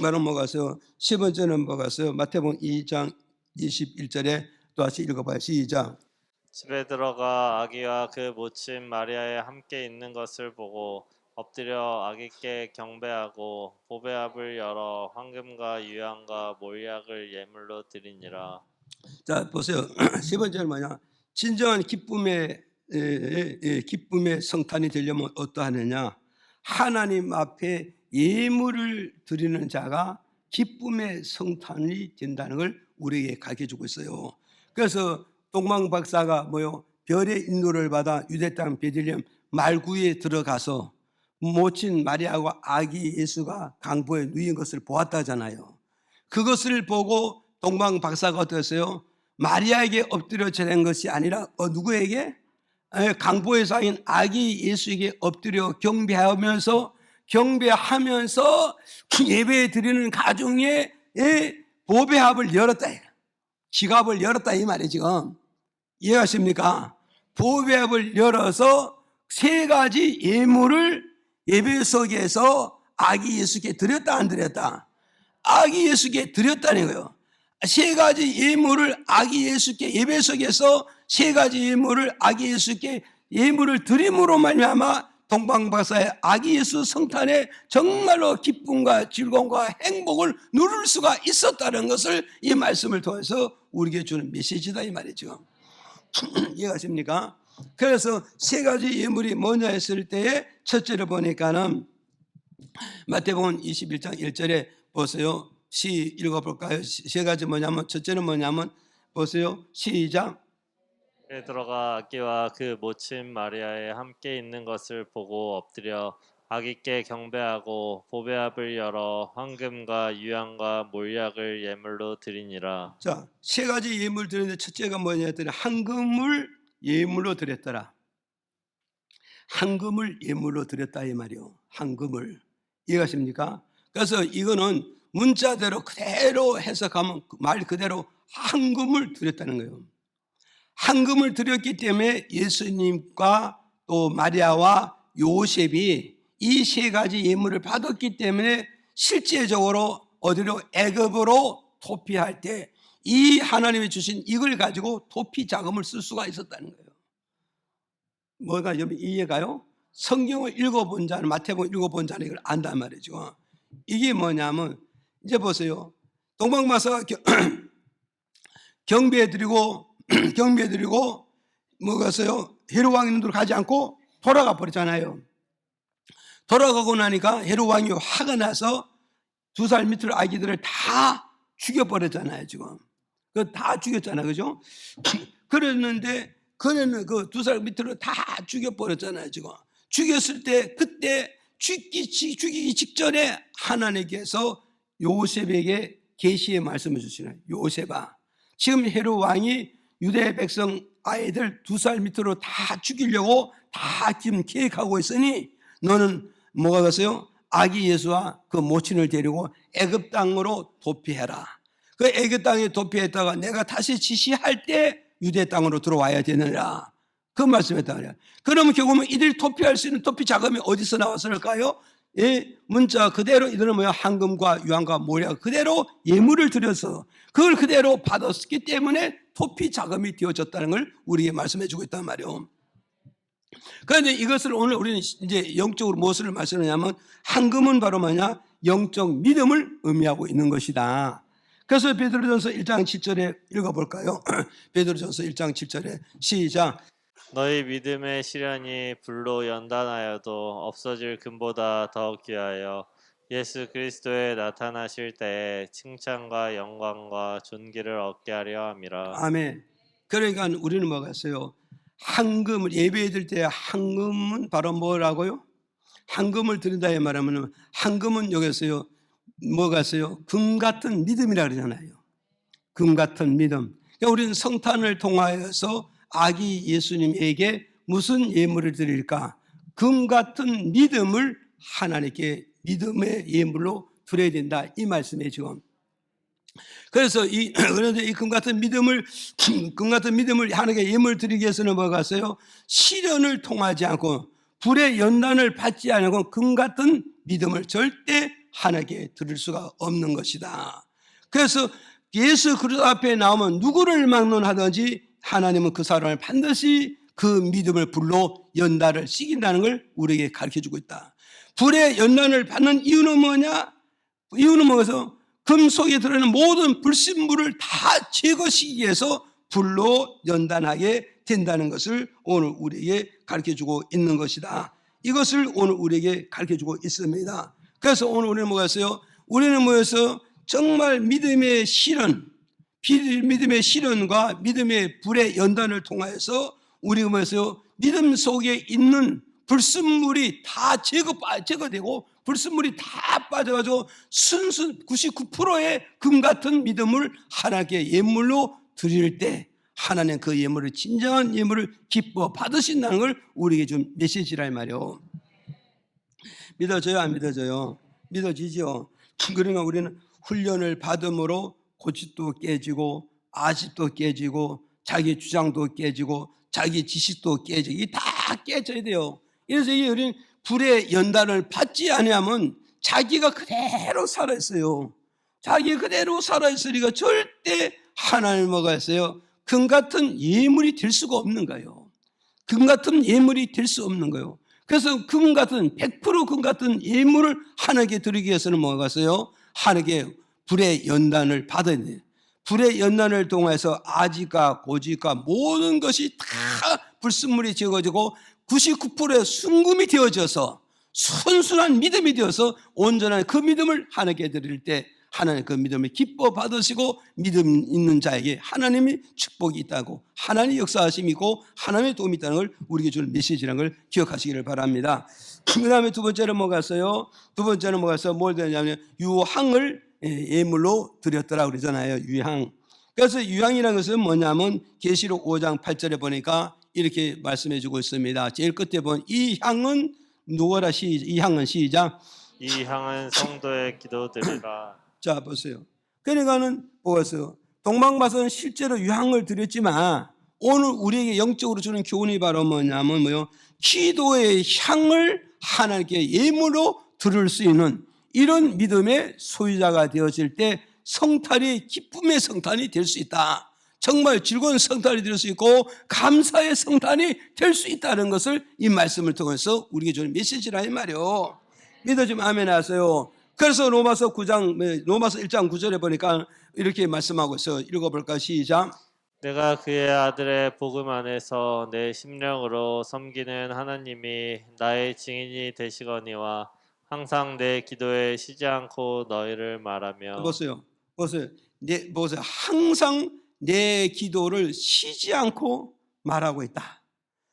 말은 뭐가세요? 세 번째는 뭐가세요? 마태복음 2장 21절에 또 다시 읽어봐요. 시작. 집에 들어가 아기와 그 모친 마리아에 함께 있는 것을 보고 엎드려 아기께 경배하고 보배압을 열어 황금과 유향과 몰약을 예물로 드리니라. 자 보세요. 세 번째는 뭐냐? 진정한 기쁨의 성탄이 되려면 어떠하느냐? 하나님 앞에 예물을 드리는 자가 기쁨의 성탄이 된다는 걸 우리에게 가르쳐주고 있어요. 그래서 동방 박사가 뭐요? 별의 인도를 받아 유대 땅 베들레헴 말구에 들어가서 모친 마리아와 아기 예수가 강보에 누인 것을 보았다잖아요. 그것을 보고 동방 박사가 어땠어요? 마리아에게 엎드려 절한 것이 아니라 누구에게? 강보에 쌓인 아기 예수에게 엎드려 경배하면서 예배 드리는 가정에 보배합을 열었다. 지갑을 열었다 이 말이에요 지금. 이해하십니까? 보배합을 열어서 세 가지 예물을 예배 속에서 아기 예수께 드렸다 안 드렸다? 아기 예수께 드렸다는 거예요. 세 가지 예물을 아기 예수께 예배 속에서 세 가지 예물을 아기 예수께 예물을 드림으로 말미암아 동방박사의 아기 예수 성탄에 정말로 기쁨과 즐거움과 행복을 누릴 수가 있었다는 것을 이 말씀을 통해서 우리에게 주는 메시지다 이 말이죠. 이해가십니까? 그래서 세 가지 예물이 뭐냐 했을 때에 첫째로 보니까는 마태복음 21장 1절에 보세요. 읽어볼까요? 세 가지 뭐냐면 첫째는 뭐냐면 보세요. 시작. 베드로가 아기와 그 모친 마리아에 함께 있는 것을 보고 엎드려 아기께 경배하고 보배압을 열어 황금과 유향과 몰약을 예물로 드리니라. 자, 세 가지 예물 드렸는데 첫째가 뭐냐 했더니 황금을 예물로 드렸더라. 황금을 예물로 드렸다 이 말이요. 황금을. 이해가십니까? 그래서 이거는 문자대로 그대로 해석하면 말 그대로 황금을 드렸다는 거예요. 황금을 드렸기 때문에 예수님과 또 마리아와 요셉이 이 세 가지 예물을 받았기 때문에 실제적으로 어디로 애굽으로 도피할 때 이 하나님이 주신 이걸 가지고 도피 자금을 쓸 수가 있었다는 거예요. 뭐가 여러분 이해가요? 성경을 읽어본 자는 마태복음 읽어본 자는 이걸 안단 말이죠. 이게 뭐냐면 이제 보세요. 동방마사가 경배드리고 뭐겠어요? 헤롯 왕 있는 데로 가지 않고 돌아가 버렸잖아요. 돌아가고 나니까 헤롯 왕이 화가 나서 2살 밑으로 아기들을 다 죽여버렸잖아요. 지금 그 다 죽였잖아요, 그죠? 그랬는데 그는 그 2살 밑으로 다 죽여버렸잖아요. 지금 죽였을 때 그때 죽이기 직전에 하나님께서 요셉에게 계시의 말씀을 주시나요? 요셉아, 지금 헤롯 왕이 유대 백성 아이들 2살 밑으로 다 죽이려고 다 지금 계획하고 있으니 너는 뭐가 됐어요? 아기 예수와 그 모친을 데리고 애굽 땅으로 도피해라. 그 애굽 땅에 도피했다가 내가 다시 지시할 때 유대 땅으로 들어와야 되느라 그 말씀했다 그래요. 그러면 결국은 이들이 도피할 수 있는 도피 자금이 어디서 나왔을까요? 예, 문자 그대로 이들은 뭐야? 황금과 유황과 모략 그대로 예물을 드려서 그걸 그대로 받았기 때문에 도피 자금이 되어졌다는 걸 우리에게 말씀해 주고 있단 말이에요. 그런데 이것을 오늘 우리는 이제 영적으로 무엇을 말씀하냐면 황금은 바로 뭐냐? 영적 믿음을 의미하고 있는 것이다. 그래서 베드로전서 1장 7절에 읽어볼까요? 베드로전서 1장 7절에 시작. 너희 믿음의 시련이 불로 연단하여도 없어질 금보다 더 귀하여 예수 그리스도에 나타나실 때에 칭찬과 영광과 존귀를 얻게 하려 함이라. 아멘. 그러니까 우리는 뭐가 있어요? 황금을 예배 드릴 때 황금은 바로 뭐라고요? 황금을 드린다 이 말하면 황금은 여기서요 뭐가 있어요? 금 같은 믿음이라 그러잖아요. 금 같은 믿음. 그러니까 우리는 성탄을 통하여서 아기 예수님에게 무슨 예물을 드릴까? 금 같은 믿음을 하나님께 믿음의 예물로 드려야 된다 이 말씀이에요 지금. 그래서 그런데 이 금 같은 믿음을 하나님께 예물 드리기 위해서는 뭐가 있어요? 시련을 통하지 않고 불의 연단을 받지 않고 금 같은 믿음을 절대 하나님께 드릴 수가 없는 것이다. 그래서 예수 그리스도 앞에 나오면 누구를 막론하든지 하나님은 그 사람을 반드시 그 믿음을 불로 연단을 시킨다는 걸 우리에게 가르쳐주고 있다. 불의 연단을 받는 이유는 뭐냐? 이유는 뭐겠어? 금 속에 들어있는 모든 불순물을 다 제거시키기 위해서 불로 연단하게 된다는 것을 오늘 우리에게 가르쳐주고 있는 것이다. 이것을 오늘 우리에게 가르쳐주고 있습니다. 그래서 오늘 우리는 뭐가 있어요? 우리는 뭐였어요? 정말 믿음의 시련과 믿음의 불의 연단을 통하여서 우리가 뭐였어요? 믿음 속에 있는 불순물이 다 제거되고 불순물이 다 빠져가지고 순수 99%의 금 같은 믿음을 하나님께 예물로 드릴 때 하나님 그 예물을 진정한 예물을 기뻐 받으신다는 걸 우리에게 준 메시지라 말이에요. 믿어져요? 안 믿어져요? 믿어지죠? 그러니까 우리는 훈련을 받음으로 고집도 깨지고 아집도 깨지고 자기 주장도 깨지고 자기 지식도 깨지고 이게 다 깨져야 돼요. 그래서 우리는 불의 연단을 받지 아니하면 자기가 그대로 살아있어요. 자기 그대로 살아있으니까 절대 하나님을 뭐가 했어요? 금 같은 예물이 될 수가 없는 거예요. 금 같은 예물이 될 수 없는 거예요. 그래서 금 같은 100% 금 같은 예물을 하나님께 드리기 위해서는 뭐가 있어요? 하나님께 불의 연단을 받아야 돼요. 불의 연단을 통해서 아지가 고지가 모든 것이 다 불순물이 지어지고 99%의 순금이 되어져서 순순한 믿음이 되어서 온전한 그 믿음을 하나님께 드릴 때 하나님 그 믿음을 기뻐 받으시고 믿음 있는 자에게 하나님이 축복이 있다고 하나님의 역사하심이 있고 하나님의 도움이 있다는 걸 우리에게 주는 메시지라는 걸 기억하시기를 바랍니다. 그 다음에 두 번째는 뭐가 있어요? 두 번째는 뭐가 있어요? 뭘 드렸냐면 유향을 예물로 드렸더라 그러잖아요. 유향. 그래서 유향이라는 것은 뭐냐면 계시록 5장 8절에 보니까 이렇게 말씀해 주고 있습니다. 제일 끝에 보면 이 향은 누구라 이 향은 시작. 이 향은 성도의 기도드리라. 자 보세요. 그러니까는 보았어요. 동방마선은 실제로 유향을 드렸지만 오늘 우리에게 영적으로 주는 교훈이 바로 뭐냐면 뭐요? 기도의 향을 하나님께 예물로 드릴 수 있는 이런 믿음의 소유자가 되어질 때 성탄이 기쁨의 성탄이 될 수 있다. 정말 즐거운 성탄이 될 수 있고 감사의 성탄이 될 수 있다는 것을 이 말씀을 통해서 우리에게 주는 메시지라 이 말이요. 믿어지면 아멘 하세요. 그래서 로마서 1장 9절에 보니까 이렇게 말씀하고 있어요. 읽어볼까 시작. 내가 그의 아들의 복음 안에서 내 심령으로 섬기는 하나님이 나의 증인이 되시거니와 항상 내 기도에 쉬지 않고 너희를 말하며. 보세요. 보세요. 항상 내 기도를 쉬지 않고 말하고 있다.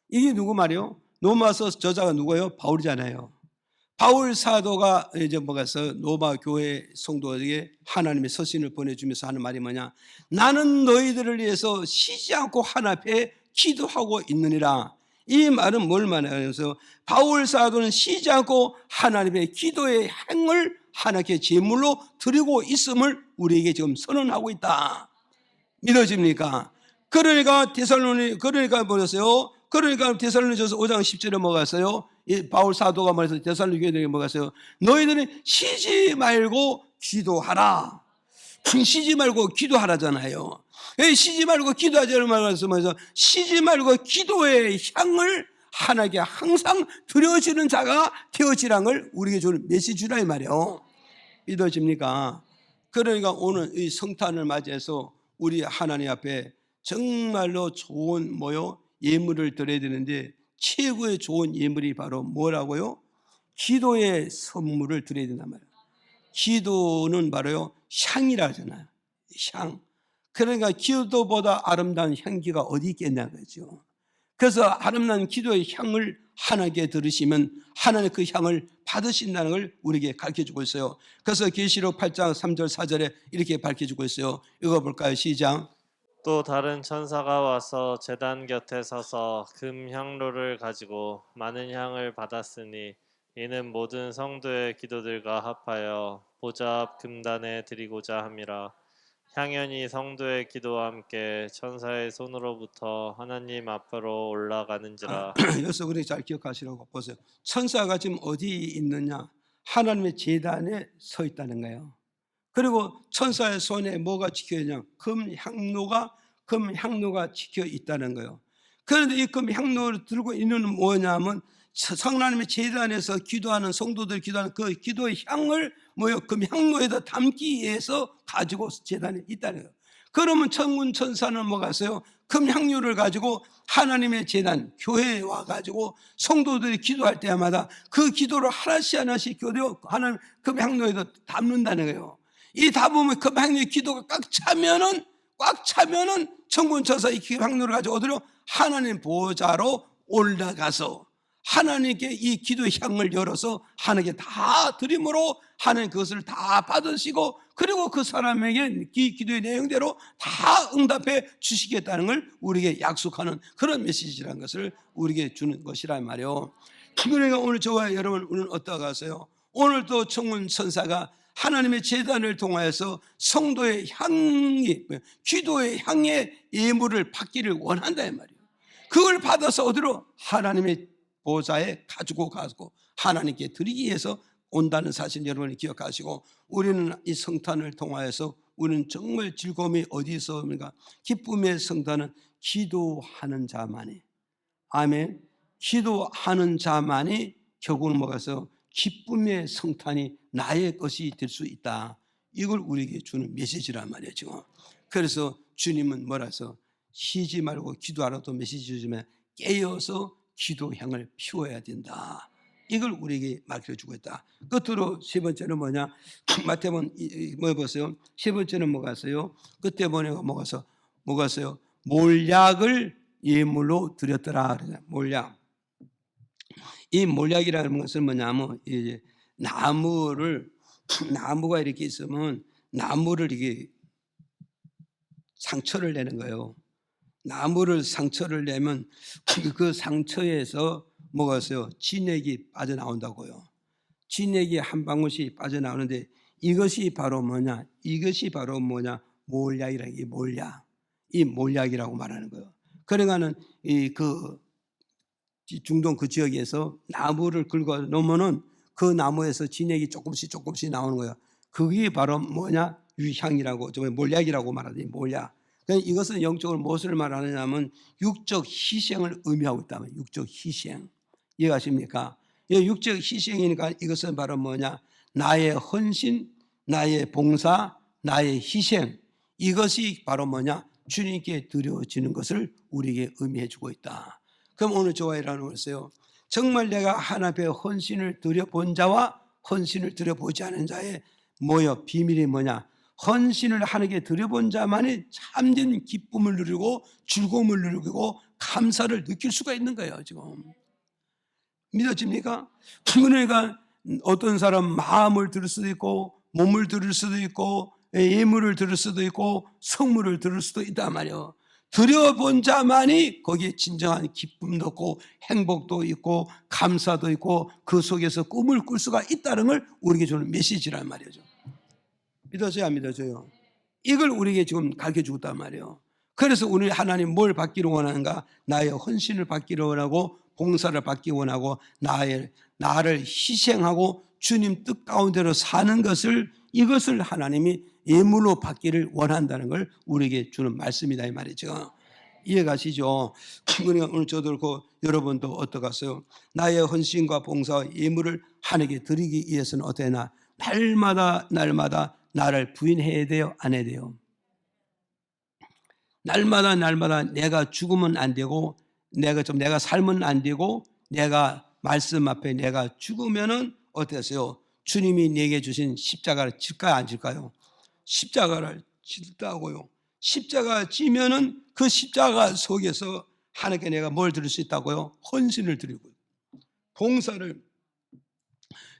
이게 누구 말이요? 로마서 저자가 누구예요? 바울이잖아요. 바울 사도가 이제 뭐가 있어요? 로마 교회 성도에게 하나님의 서신을 보내주면서 하는 말이 뭐냐? 나는 너희들을 위해서 쉬지 않고 하나님 앞에 기도하고 있느니라. 이 말은 뭘 말하면서 바울 사도는 쉬지 않고 하나님의 기도의 행을 하나님께 제물로 드리고 있음을 우리에게 지금 선언하고 있다. 믿어집니까? 그러니까 뭐였어요? 그러니까 데살로니가서 5장 10절에 뭐가 있어요? 바울 사도가 말해서 데살로니가 교회들에게 뭐가 있어요? 너희들은 쉬지 말고 기도하라. 쉬지 말고 기도하라잖아요. 쉬지 말고 기도하자는 말에서 뭐죠? 쉬지 말고 기도의 향을 하나님께 항상 드려지는 자가 되어지라는 걸 우리에게 주는 메시지라 이 말이에요. 믿어집니까? 그러니까 오늘 이 성탄을 맞이해서 우리 하나님 앞에 정말로 좋은 예물을 드려야 되는데 최고의 좋은 예물이 바로 뭐라고요? 기도의 선물을 드려야 된단 말이에요. 기도는 바로요 향이라 하잖아요. 향. 그러니까 기도보다 아름다운 향기가 어디 있겠냐 그죠. 그래서 아름다운 기도의 향을 하나님께 들으시면 하나님 그 향을 받으신다는 걸 우리에게 가르쳐주고 있어요. 그래서 계시록 8장 3절 4절에 이렇게 밝혀주고 있어요. 읽어볼까요? 시작. 또 다른 천사가 와서 제단 곁에 서서 금 향로를 가지고 많은 향을 받았으니 이는 모든 성도의 기도들과 합하여 보좌 앞 금단에 드리고자 함이라. 향연이 성도의 기도와 함께 천사의 손으로부터 하나님 앞으로 올라가는지라. 여기서 우리 잘 기억하시라고 보세요. 천사가 지금 어디 있느냐? 하나님의 제단에 서 있다는 거예요. 그리고 천사의 손에 뭐가 찍혀 있냐? 금 향로가 찍혀 있다는 거예요. 그런데 이 금 향로를 들고 있는 뭐냐면 하나님의 제단에서 기도하는 성도들 기도하는 그 기도의 향을 금 향로에다 담기 위해서 가지고 제단에 있다는 거예요. 그러면 천군 천사는 뭐가 있어요? 금 향료를 가지고 하나님의 제단 교회에 와가지고 성도들이 기도할 때마다 그 기도를 하나씩 교대로 하나님 금 향료에다 담는다는 거예요. 이 담으면 금 향료의 기도가 꽉 차면은 천군 천사 이 금 향료를 가지고 어디로? 하나님 보좌로 올라가서 하나님께 이 기도의 향을 열어서 하나님께 다 드림으로 하나님 그것을 다 받으시고 그리고 그 사람에게 이 기도의 내용대로 다 응답해 주시겠다는 걸 우리에게 약속하는 그런 메시지라는 것을 우리에게 주는 것이란 말이에요. 그러니까 오늘 저와 여러분 오늘 어떠하세요? 오늘 또 천군 천사가 하나님의 제단을 통하여서 성도의 향이 기도의 향의 예물을 받기를 원한다 이 말이에요. 그걸 받아서 어디로? 하나님의 보좌에 가지고 가고 하나님께 드리기 위해서 온다는 사실 여러분이 기억하시고, 우리는 이 성탄을 통하여서 우리는 정말 즐거움이 어디서 옵니까? 기쁨의 성탄은 기도하는 자만이, 아멘, 기도하는 자만이 결국은 뭐가서 기쁨의 성탄이 나의 것이 될 수 있다. 이걸 우리에게 주는 메시지란 말이죠. 그래서 주님은 뭐라서 쉬지 말고 기도하라도 메시지 주시면 깨어서 기도향을 피워야 된다. 이걸 우리에게 말해주고 있다. 끝으로 세 번째는 뭐냐? 마태복음 뭐 보세요? 세 번째는 뭐가서요? 끝에 보니까 뭐가서요? 몰약을 예물로 드렸더라. 몰약. 이 몰약이라는 것은 뭐냐면 이제 나무가 이렇게 있으면 나무를 이게 상처를 내는 거예요. 나무를 상처를 내면 그 상처에서 뭐가서요? 진액이 빠져나온다고요. 진액이 한 방울씩 빠져나오는데 이것이 바로 뭐냐? 몰약이라는 게 몰약. 이 몰약이라고 말하는 거예요. 그러니까는 그 중동 그 지역에서 나무를 긁어 놓으면은 그 나무에서 진액이 조금씩 나오는 거예요. 그게 바로 뭐냐? 유향이라고, 몰약이라고 말하더니 몰약. 이것은 영적으로 무엇을 말하느냐면 육적 희생을 의미하고 있다면, 육적 희생. 이해가십니까? 육적 희생이니까 이것은 바로 뭐냐? 나의 헌신, 나의 봉사, 나의 희생. 이것이 바로 뭐냐? 주님께 드려지는 것을 우리에게 의미해 주고 있다. 그럼 오늘 저와이라는 것이요, 정말 내가 하나님 앞에 헌신을 드려본 자와 헌신을 드려보지 않은 자의 비밀이 뭐냐? 헌신을 하나님께 드려본 자만이 참된 기쁨을 누리고 즐거움을 누리고 감사를 느낄 수가 있는 거예요. 지금 믿어집니까? 그러니까 어떤 사람 마음을 들을 수도 있고 몸을 들을 수도 있고 예물을 들을 수도 있고 성물을 들을 수도 있단 말이에요. 드려본 자만이 거기에 진정한 기쁨도 있고 행복도 있고 감사도 있고 그 속에서 꿈을 꿀 수가 있다는 걸 우리에게 주는 메시지란 말이죠. 믿어져요, 안 믿어져요? 이걸 우리에게 지금 가르쳐주고 있단 말이에요. 그래서 우리 하나님 뭘 받기를 원하는가? 나의 헌신을 받기를 원하고 봉사를 받기 원하고 나를 희생하고 주님 뜻 가운데로 사는 것을, 이것을 하나님이 예물로 받기를 원한다는 걸 우리에게 주는 말씀이다 이 말이죠. 이해가시죠? 그러니까 오늘 저도 그렇고 여러분도 어떠겠어요? 나의 헌신과 봉사와 예물을 하나님께 드리기 위해서는 어떻게 하나? 날마다 나를 부인해야 돼요? 안 해야 돼요? 날마다 내가 죽으면 안 되고 내가 살면 안 되고 내가 말씀 앞에 내가 죽으면은 어땠어요? 주님이 내게 주신 십자가를 질까요, 안 질까요? 십자가를 질다고요. 십자가 지면은 그 십자가 속에서 하나님께 내가 뭘 드릴 수 있다고요? 헌신을 드리고 봉사를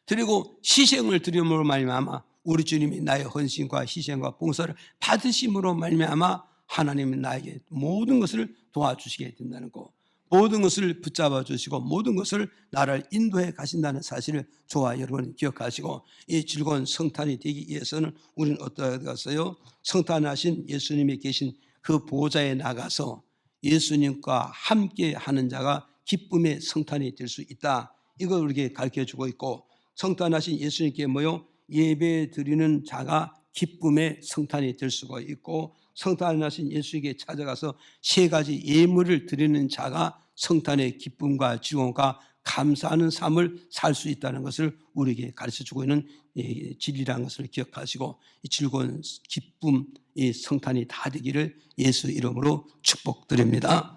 드리고 희생을 드림으로 말미암아 우리 주님이 나의 헌신과 희생과 봉사를 받으심으로 말미암아 하나님은 나에게 모든 것을 도와주시게 된다는 거, 모든 것을 붙잡아 주시고 모든 것을 나를 인도해 가신다는 사실을 저와 여러분 기억하시고, 이 즐거운 성탄이 되기 위해서는 우리는 어떻게 갔어요? 성탄하신 예수님이 계신 그 보좌에 나가서 예수님과 함께 하는 자가 기쁨의 성탄이 될 수 있다. 이걸 우리에게 가르쳐주고 있고, 성탄하신 예수님께 예배 드리는 자가 기쁨의 성탄이 될 수가 있고, 성탄하신 예수에게 찾아가서 세 가지 예물을 드리는 자가 성탄의 기쁨과 즐거움과 감사하는 삶을 살 수 있다는 것을 우리에게 가르쳐주고 있는 진리라는 것을 기억하시고, 이 즐거운 기쁨, 이 성탄이 다 되기를 예수 이름으로 축복드립니다.